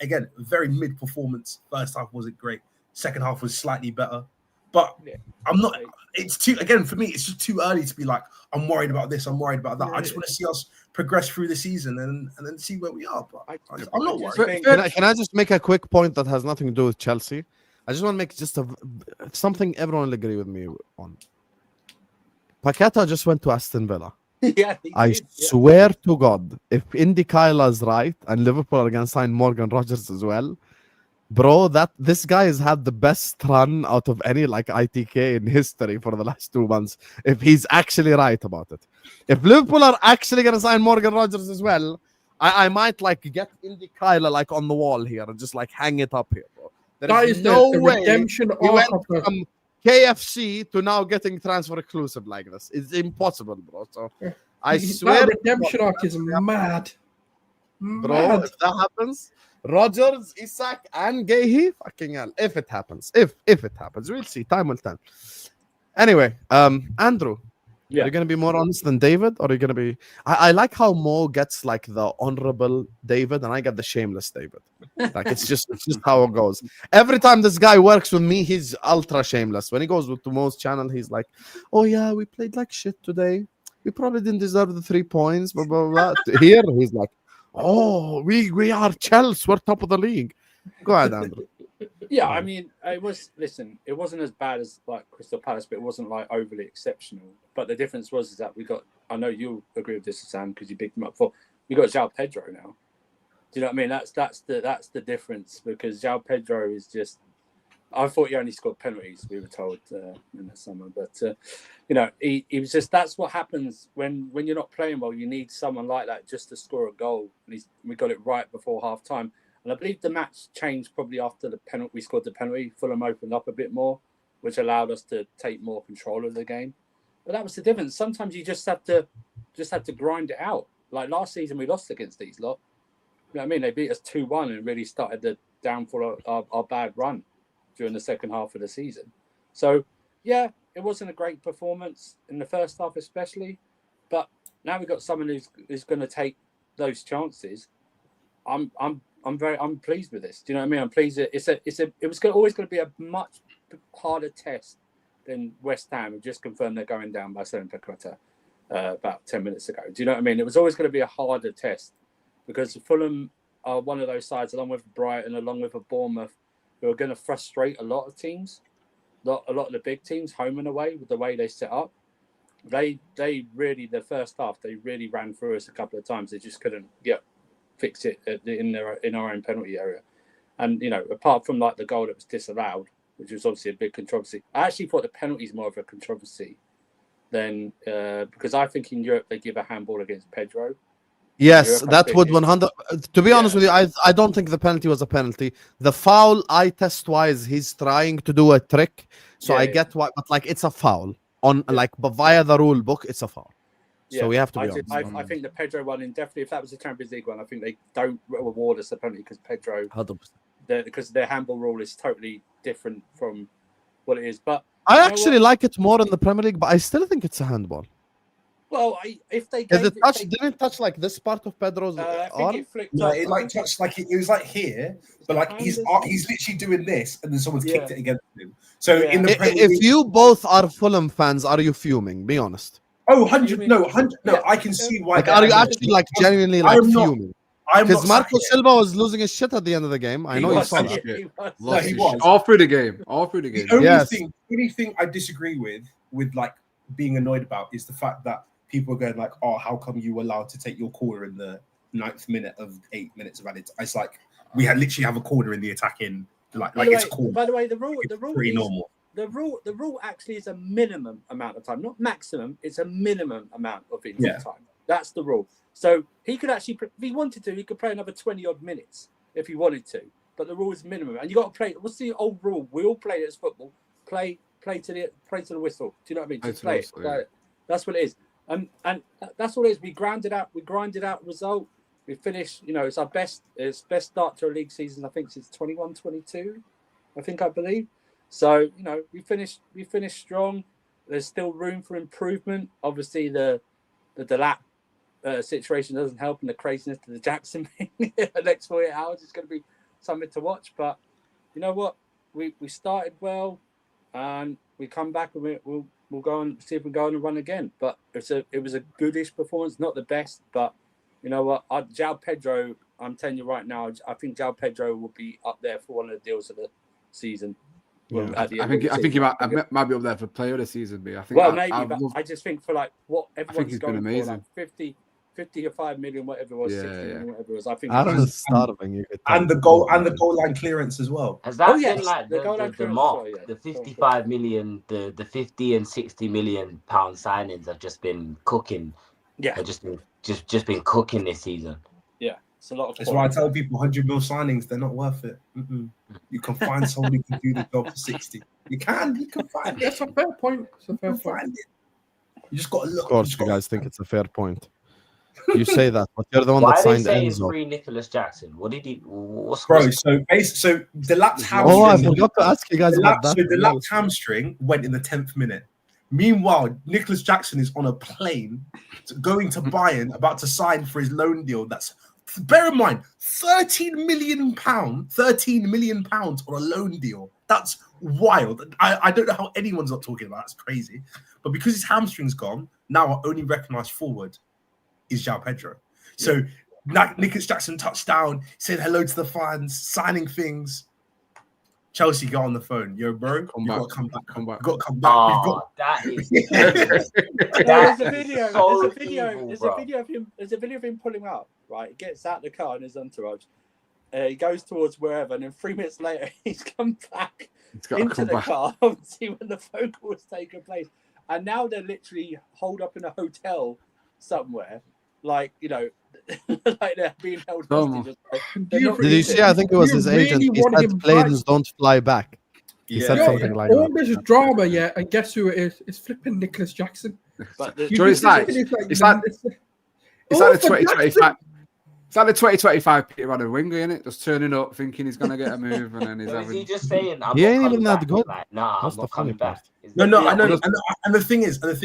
again, very mid performance? First half wasn't great. Second half was slightly better. But I'm not. It's too, again, for me, it's just too early to be like, I'm worried about this, I'm worried about that. I just want to see us progress through the season and then see where we are. But I'm not worried. Can I just make a quick point that has nothing to do with Chelsea? I just want to make just something everyone will agree with me on. Paqueta just went to Aston Villa. I swear to God, if Indy Kyla's right and Liverpool are going to sign Morgan Rogers as well, bro, this guy has had the best run out of any like ITK in history for the last 2 months. If he's actually right about it, if Liverpool are actually gonna sign Morgan Rogers as well, I might like get Indy Kyla like on the wall here and just like hang it up here, bro. That is no way redemption we went from KFC to now getting transfer exclusive like this. It's impossible, bro. So I swear, that redemption arc is mad, bro. If that happens. Rogers, Isak, and Gehi, fucking hell. If it happens, if it happens, we'll see. Time will tell. Anyway, Andrew, are you gonna be more honest than David, or are you gonna be? I like how Mo gets like the honorable David, and I get the shameless David. Like it's just how it goes. Every time this guy works with me, he's ultra shameless. When he goes to Mo's channel, he's like, "Oh yeah, we played like shit today. We probably didn't deserve the 3 points." Blah blah blah. Here, he's like, "Oh, we are Chelsea. We're top of the league." Go ahead, Andrew. Yeah, I mean, it wasn't as bad as like Crystal Palace, but it wasn't like overly exceptional. But the difference was that we got, I know you'll agree with this, Sam, because you picked him up for, we got João Pedro now. Do you know what I mean? That's the difference, because João Pedro is just, I thought he only scored penalties, we were told in the summer. But, you know, he was just, that's what happens when you're not playing well. You need someone like that just to score a goal. And we got it right before half time. And I believe the match changed probably after the penalty. We scored the penalty. Fulham opened up a bit more, which allowed us to take more control of the game. But that was the difference. Sometimes you just have to grind it out. Like last season, we lost against these lot. You know what I mean? They beat us 2-1 and really started the downfall of our bad run during the second half of the season. So, yeah, it wasn't a great performance in the first half, especially. But now we've got someone who's going to take those chances. I'm pleased with this. Do you know what I mean? I'm pleased. It was always going to be a much harder test than West Ham, who just confirmed they're going down by 7 Paqueta about 10 minutes ago. Do you know what I mean? It was always going to be a harder test because Fulham are one of those sides, along with Brighton, along with Bournemouth, who are going to frustrate a lot of teams, a lot of the big teams, home and away, with the way they set up. They really, the first half, they really ran through us a couple of times. They just couldn't fix it in our own penalty area. And, you know, apart from like the goal that was disallowed, which was obviously a big controversy, I actually thought the penalty is more of a controversy than because I think in Europe they give a handball against Pedro. Yes, that would 100. To be honest with you, I don't think the penalty was a penalty. The foul, eye test wise, he's trying to do a trick, so I get why, but like it's a foul but via the rule book, it's a foul. So we have to be honest. I think the Pedro one, definitely, if that was the Champions League one, I think they don't reward us the penalty because Pedro, 100%. Because their handball rule is totally different from what it is. But I actually like it more in the Premier League, but I still think it's a handball. Well, if they didn't it touch like this part of Pedro's arm? No, it like touched like it was like here, but like he's literally doing this, and then someone's kicked it against him. So in the Premier League, if you both are Fulham fans, are you fuming? Be honest. Oh, 100. No, 100. No, I can see why. Like, are you actually like genuinely like fuming? Because Marco Silva was losing his shit at the end of the game. I know you saw that. He was all through the game. The only thing I disagree with like being annoyed about is the fact that people are going like, "Oh, how come you were allowed to take your corner in the 9th minute of 8 minutes of added?" It's like we literally have a corner in the attacking. Like it's a corner. By the way, the rule pretty is normal. The rule actually is a minimum amount of time, not maximum. It's a minimum amount of injury time. That's the rule. So he could actually, if he wanted to, he could play another 20 odd minutes if he wanted to. But the rule is minimum, and you got to play. What's the old rule? We all play it as football. Play to the whistle. Do you know what I mean? Just play it. Yeah. That's what it is. And that's all it is. We grinded out result. We finished. It's our best start to a league season. I think since 21-22. I believe. So we finished strong. There's still room for improvement. Obviously, the Delap situation doesn't help, and the craziness to the Jackson thing the next 48 hours is going to be something to watch. But you know what? We started well, and we come back and we'll go and see if we go on and run again. But it was a goodish performance, not the best, but you know what? João Pedro, I'm telling you right now, I think João Pedro will be up there for one of the deals of the season. Yeah. I think he might be up there for player of the season. I just think for like what everyone's going amazing. for, like 50 or 5 million, whatever it was, 60 million, whatever it was. I think Aaron's starving. And the goal line clearance as well. Has that yes, been like the mark? The 55 million, the 50 and 60 million pound signings have just been cooking. Yeah, They've just been cooking this season. Yeah, it's a lot of. That's why I tell people 100 mil signings, they're not worth it. You can find someone who can do the job for 60. You can find it. That's a fair point. It's a fair point. Find it. You just got to look. Of course, you guys think it's a fair point. You say that, but you're the one Why that are they signed saying Enzo. free Nicholas Jackson? What did he? Bro, so the lap's hamstring. Oh, I forgot to ask you guys about that. So the lap's hamstring went in the 10th minute. Meanwhile, Nicholas Jackson is on a plane going to Bayern, about to sign for his loan deal. That's, bear in mind, £13 million on a loan deal. That's wild. I don't know how anyone's not talking about it. That's crazy. But because his hamstring's gone, now our only recognised forward is João Pedro. So Nicholas Jackson touchdown, saying hello to the fans, signing things. Chelsea got on the phone. Yo, bro, you got to come back. You got to come back. Oh, that is. There's a video of him pulling up. Right, he gets out the car in his entourage. He goes towards wherever, and then 3 minutes later, he's come back into the car to see when the phone call was taking place. And now they're literally holed up in a hotel somewhere, like like they're being held hostage. Did you see? I think it was his agent. He said planes don't fly back. He said something like all that. this drama, and guess who it is? It's flipping Nicholas Jackson. But it's like the 2025. It's like the 2025 Peter on a winger, isn't it? Just turning up, thinking he's gonna get a move, and then he's having. Is he just saying? He ain't even that good. Like, nah, I'm not coming back. No, I know. And the thing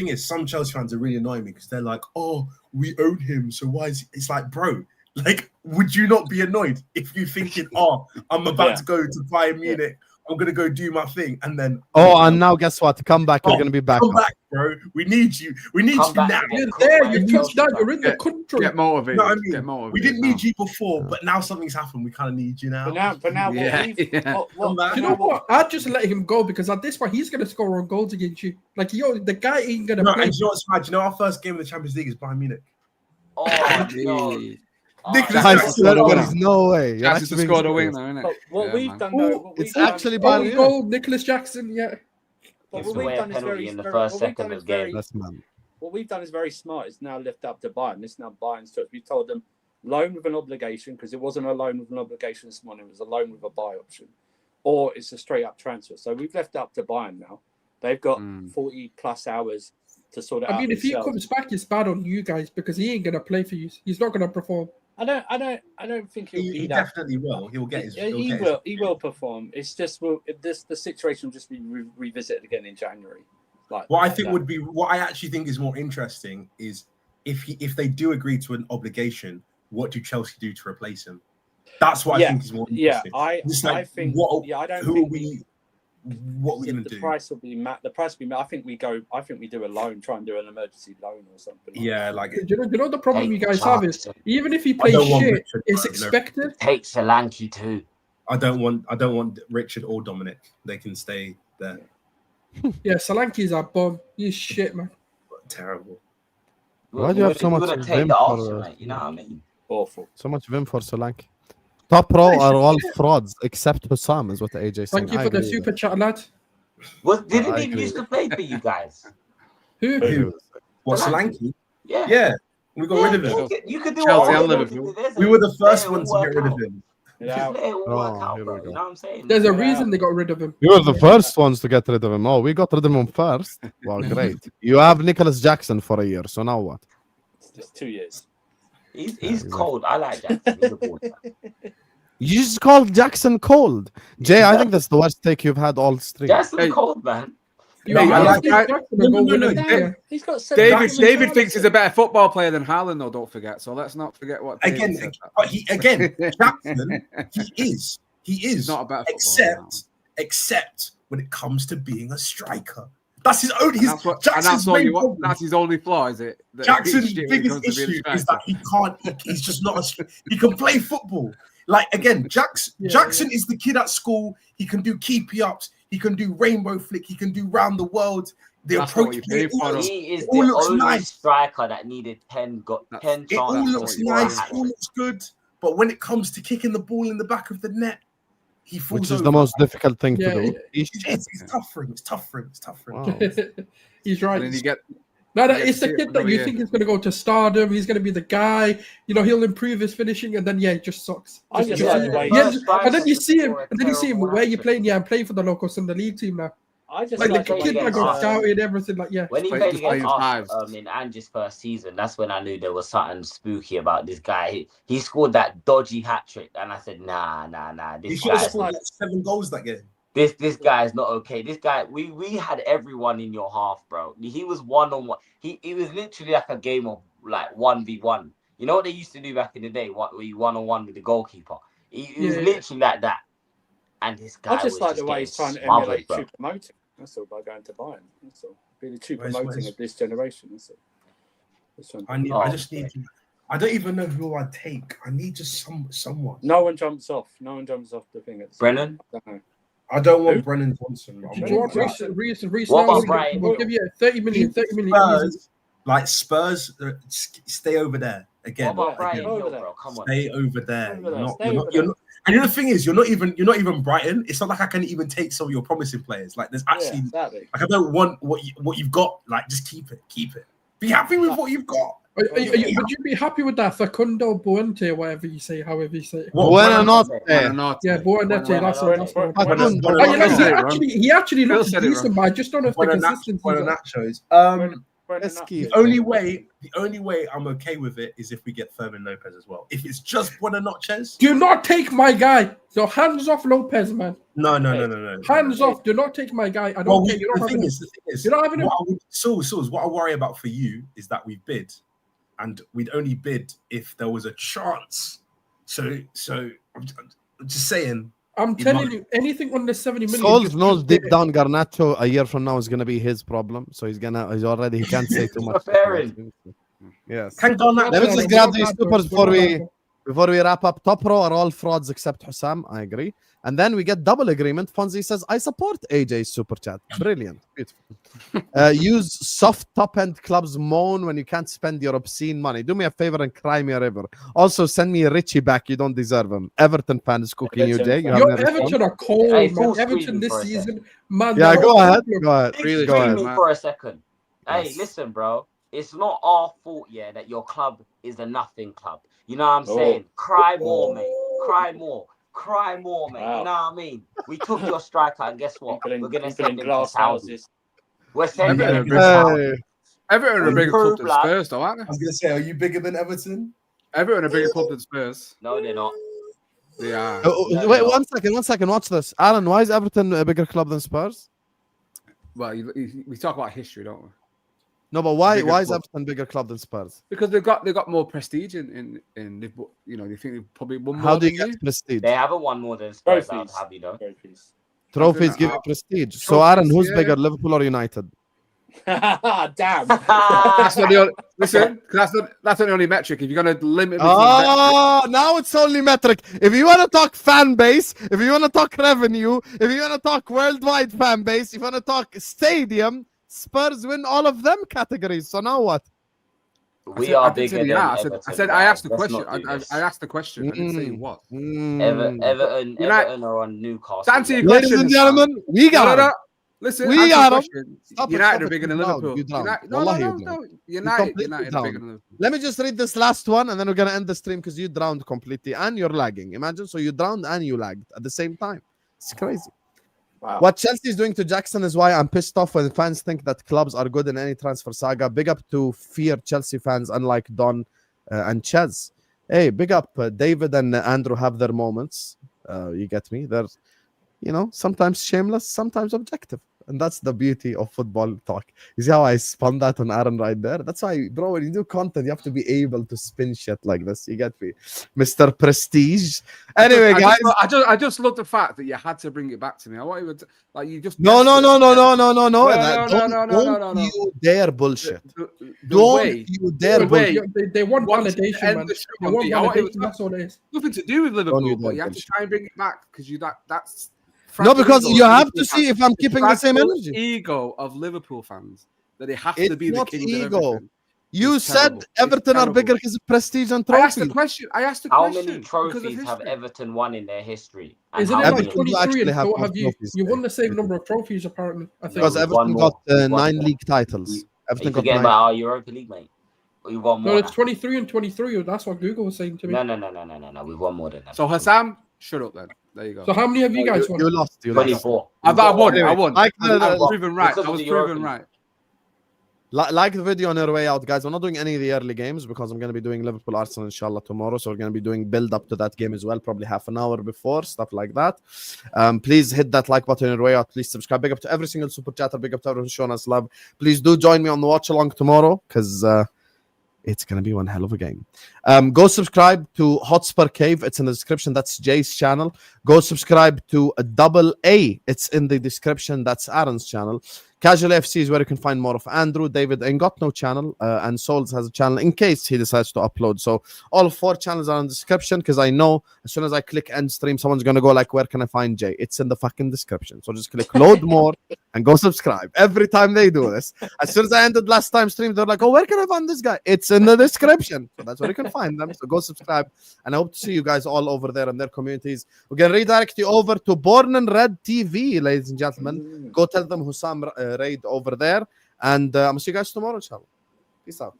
is, some Chelsea fans are really annoying me because they're like, "Oh, we own him, so why is?" It's like, bro, like, would you not be annoyed if you thinking, "Oh, I'm about to go to Bayern Munich, I'm gonna go do my thing," and then and now guess what? Come back, you're gonna be back. Come back, bro. We need you. We need you now. You're there. You touched down. You're in the country. Get motivated. You know what I mean? Get motivated. We didn't need you before, but now something's happened. We kind of need you now. But now, you know what? I'd just let him go because at this point he's gonna score on goals against you. Like the guy ain't gonna play. And you know what's mad? You know our first game of the Champions League is Bayern Munich. Oh no. There's no way. You have to score the wing, though, isn't it? What we've done, it's actually Bayern goal, Nicholas Jackson. Yeah. But what we've done is what we've done is very smart. It's now left up to Bayern. It's now Bayern's touch. We told them loan with an obligation, because it wasn't a loan with an obligation this morning. It was a loan with a buy option, or it's a straight up transfer. So we've left it up to Bayern now. They've got 40 plus hours to sort it out. I mean, if he themselves. comes back, it's bad on you guys because he ain't gonna play for you. He's not gonna perform. I don't think he definitely will. He'll get his. He will perform. It's just the situation will just be revisited again in January. Like what I actually think is more interesting is if they do agree to an obligation, what do Chelsea do to replace him? That's what I think is more interesting. I think. I don't who think are we. What are we going to do? The price will be met. I think we do a loan. Try and do an emergency loan or something. Like you know the problem you guys have is even if he plays shit, it's expected. Take Solanke too. I don't want Richard or Dominic. They can stay there. Yeah, Solanke's a bum. He's shit, man. Terrible. Why do you have so much vim for? You know what I mean? Awful. So much vim for Solanke. Top Pro are all frauds except Hussam, is what the AJ saying. Thank you for the super chat, lad. Didn't he used to play for you guys? Who? What, Solanke? Yeah. We got rid of him. You could do Chelsea what and Liverpool. We were the first ones to get rid of him. Yeah. Let it all work Oh, out, here bro. we go. You know what I'm saying? There's a Yeah. reason they got rid of him. You were the first ones to get rid of him. Oh, we got rid of him first. Well, great. You have Nicholas Jackson for a year, so now what? It's just 2 years. He's exactly. cold. I like Jackson. He's a ball player. You just called Jackson cold. Jay, I think that's the worst take you've had all stream. Jackson's Hey. cold, man. Yeah, Hey, I I like like- Jackson and go win it. no. Yeah. He's got David thinks he's a better football player than Haaland, though. Don't forget. So let's not forget what David Again, said. but Jackson, he is not a better footballer. except when it comes to being a striker. That's his only. And that's what, and Jackson's that's all main you want. problem. That's his only flaw, is it? That Jackson's he's shit when it biggest comes to being a issue is striker. that he can't. He's just not. He can play football. Like again, Jackson is the kid at school. He can do keepy ups. He can do rainbow flick. He can do round the world. The That's not what approach. you pay for, though. He is It all the looks only nice. striker that needed 10 It all chances. looks to score a nice. hat It all trick. looks good. But when it comes to kicking the ball in the back of the net, he falls Which is over. the most difficult thing Yeah, to do. It's tough for him. It's tough for him. It's tough for him. Wow. He's And then right. you get No, Yeah, it's the see it kid that another you year. think is going to go to stardom. He's going to be the guy. You know, he'll improve his finishing, and then he just sucks. I just Yeah, like the way. Yeah, First and then you strikers see him, score a and then you see him. terrible Where you hat-trick. playing? Yeah, I'm playing for the local Sunday League team now. I just Like like the the way kid that against got us. scouted, everything like When he Play- played just play against his us fives. in Ange's first season, that's when I knew there was something spooky about this guy. He scored that dodgy hat trick, and I said, nah. He This should have guy's scored like 7 goals that game. this guy is not okay. This guy, we had everyone in your half, bro. He was 1-on-1. It was literally like a game of like 1v1. You know what they used to do back in the day? Where you 1-on-1 with the goalkeeper. It was Yeah. literally like that. And this guy I just like the way getting he's trying to smothered, emulate bro. true promoting. That's all, by going to Bayern. That's all. Be the true Where's- promoting where's- of this generation. That's all. That's all. I just need. I don't even know who I'd take. I need just someone. No one jumps off. No one jumps off the thing. Brennan? I don't know. I don't want Who? Brennan Johnson. I Do you want want Reece What now? about Brian? We'll give you 30 million. 30 million. easy. Spurs, like Spurs, stay over there What again. about Brian Over Hill, there. bro? Come on. Stay over there. Over there, You're not- stay you're not- over you're there. not- And you know the thing is, you're not even Brighton. It's not like I can even take some of your promising players. Like there's actually, Yeah, exactly. like I don't want what you've got. Like just keep it. Be happy with what you've got. Would you be happy with that Facundo Buente, whatever you say, however you say it? What, Buena Brennan- notte. Yeah, Buonanotte. That's Buonanotte. what. Brennan- Oh, you know, Brennan- he actually Phil looks said it decent, but I just don't know if the consistency. Nachos. Brendan Let's Nutt. keep- The only way I'm okay with it is if we get Fermin Lopez as well. If it's just Buonanotte, Do not take my guy. So hands off Lopez, man. no. Hands off. Do not take my guy. I don't Well, care. You the don't have thing any. is, You're not having him. what I worry about for you is that we bid, and we'd only bid if there was a chance. So I'm just saying. I'm telling you, anything under 70 million. Sulz just knows bid deep it. down Garnacho a year from now is gonna be his problem. So he can't say too much. Preparing. Yes. Can Garnacho? Let me just grab these supers before we wrap up. Top row are all frauds except Hussam. I agree. And then we get double agreement. Fonzie says, I support AJ's super chat. Brilliant. Beautiful. Use soft top end clubs moan when you can't spend your obscene money. Do me a favor and cry me a river. Also, send me Richie back. You don't deserve him. Everton fan is cooking you, Jay. You have Your no response? Everton are cold, Hey, man. full Everton screen this for a season, man. Yeah, they're go all- ahead. Go ahead. Really Go good, ahead. Me man. for a second. Hey, Yes. listen, bro. It's not our fault, yeah, that your club is a nothing club. You know what I'm Oh. saying? Cry more, mate. Cry more. Cry more, mate. Wow. You know what I mean? We took your striker, and guess what? People in- We're gonna people send in him glass to Saudi. houses. We're sending Everton him to are Saudi. Hey. Everton are a bigger club than Blood. Spurs, though, aren't I was gonna say, are you bigger than Everton? they? Everton are a bigger club than Spurs. No, they're not. They are. Wait, 1 second. Watch this. Alan, why is Everton a bigger club than Spurs? Well, we talk about history, don't we? No, but why Bigger is club. Everton bigger club than Spurs? Because they've got more prestige in you know, they think they've probably won more. How do you than get prestige? They haven't won more than Spurs. Trophies. Have you know? Trophies. Trophies give you prestige. So, Aaron, who's yeah. bigger, Liverpool or United? Damn. That's not the only, listen, 'cause that's not the only metric. If you're gonna limit, Oh, now it's only metric. If you want to talk fan base, if you want to talk revenue, if you want to talk worldwide fan base, if you want to talk stadium, Spurs win all of them categories. So now what? We are I didn't bigger say they than are. Everton. I said I asked the Let's question. not do this. I asked the question. I didn't say what. Everton United- are on Newcastle. To answer your Ladies question, and gentlemen, we no, got no, him. no. Listen, We answer the are- question. Stop it, United stop are it, bigger you than drowned, Liverpool. you drowned. United, no, Wallahi, no, you no, drowned. no. You United completely are drowned. bigger than Liverpool. Let me just read this last one, and then we're gonna end the stream because you drowned completely and you're lagging. Imagine, so you drowned and you lagged at the same time. It's crazy. Wow. What Chelsea is doing to Jackson is why I'm pissed off when fans think that clubs are good in any transfer saga. Big up to fear Chelsea fans, unlike Don and Chez. Hey, big up. David and Andrew have their moments. You get me? They're, sometimes shameless, sometimes objective. And that's the beauty of football talk. You see how I spun that on Aaron right there? That's why, bro, when you do content, you have to be able to spin shit like this. You get me? Mr. Prestige. Anyway, guys. I just love the fact that you had to bring it back to me. I want you to, like, you just. No. No. Don't you dare bullshit. Don't you dare bullshit. They want validation, man. They want validation. That's all it is. Nothing to do with Liverpool, but you have to bullshit. try and bring it back because that's. No, because ego you of have Liverpool to see fans. if I'm keeping the same energy. Ego of Liverpool fans that they have It's to be the not kings ego. of everything. You It's said terrible. Everton It's are bigger terrible. because of prestige and I asked trophies. the question. How many trophies have history. Everton won in their history? And Isn't how it many like of Everton them- 23 actually and have so more have you? trophies You today. won the same number of trophies, apparently. I think. Because we've Everton won got more. We've won 9 more. league titles. Are you Everton got forgetting 9. about our Europa League, mate? We won No, more. it's 23 and 23. That's what Google was saying to me. No. We've won more than that. So Hassam, shut up then. There you go. So how many have you guys won? You lost. You lost. 24. I won. Anyway, I won. like I was the- proven right. because I of was the Europa proven League. right. Like the video on your way out, guys. We're not doing any of the early games because I'm going to be doing Liverpool Arsenal inshallah tomorrow. So we're going to be doing build up to that game as well, probably half an hour before, stuff like that. Please hit that like button on your way out. Please subscribe. Big up to every single super chatter. Big up to everyone showing us love. Please do join me on the watch along tomorrow because it's going to be one hell of a game. Go subscribe to Hotspur Cave. It's in the description. That's Jay's channel. Go subscribe to a Double A. It's in the description. That's Aaron's channel. Casual FC is where you can find more of Andrew. David ain't got no channel, and Sulz has a channel in case he decides to upload. So all 4 channels are in the description because I know as soon as I click end stream, someone's going to go like, where can I find Jay? It's in the fucking description. So just click load more and go subscribe. Every time they do this, as soon as I ended last time stream, they're like, oh, where can I find this guy? It's in the description. So that's where you can find them. So go subscribe. And I hope to see you guys all over there in their communities. We're going to redirect you over to Born and Red TV, ladies and gentlemen. Go tell them Hussam raid over there. And I'm going to see you guys tomorrow, inshallah. Peace out.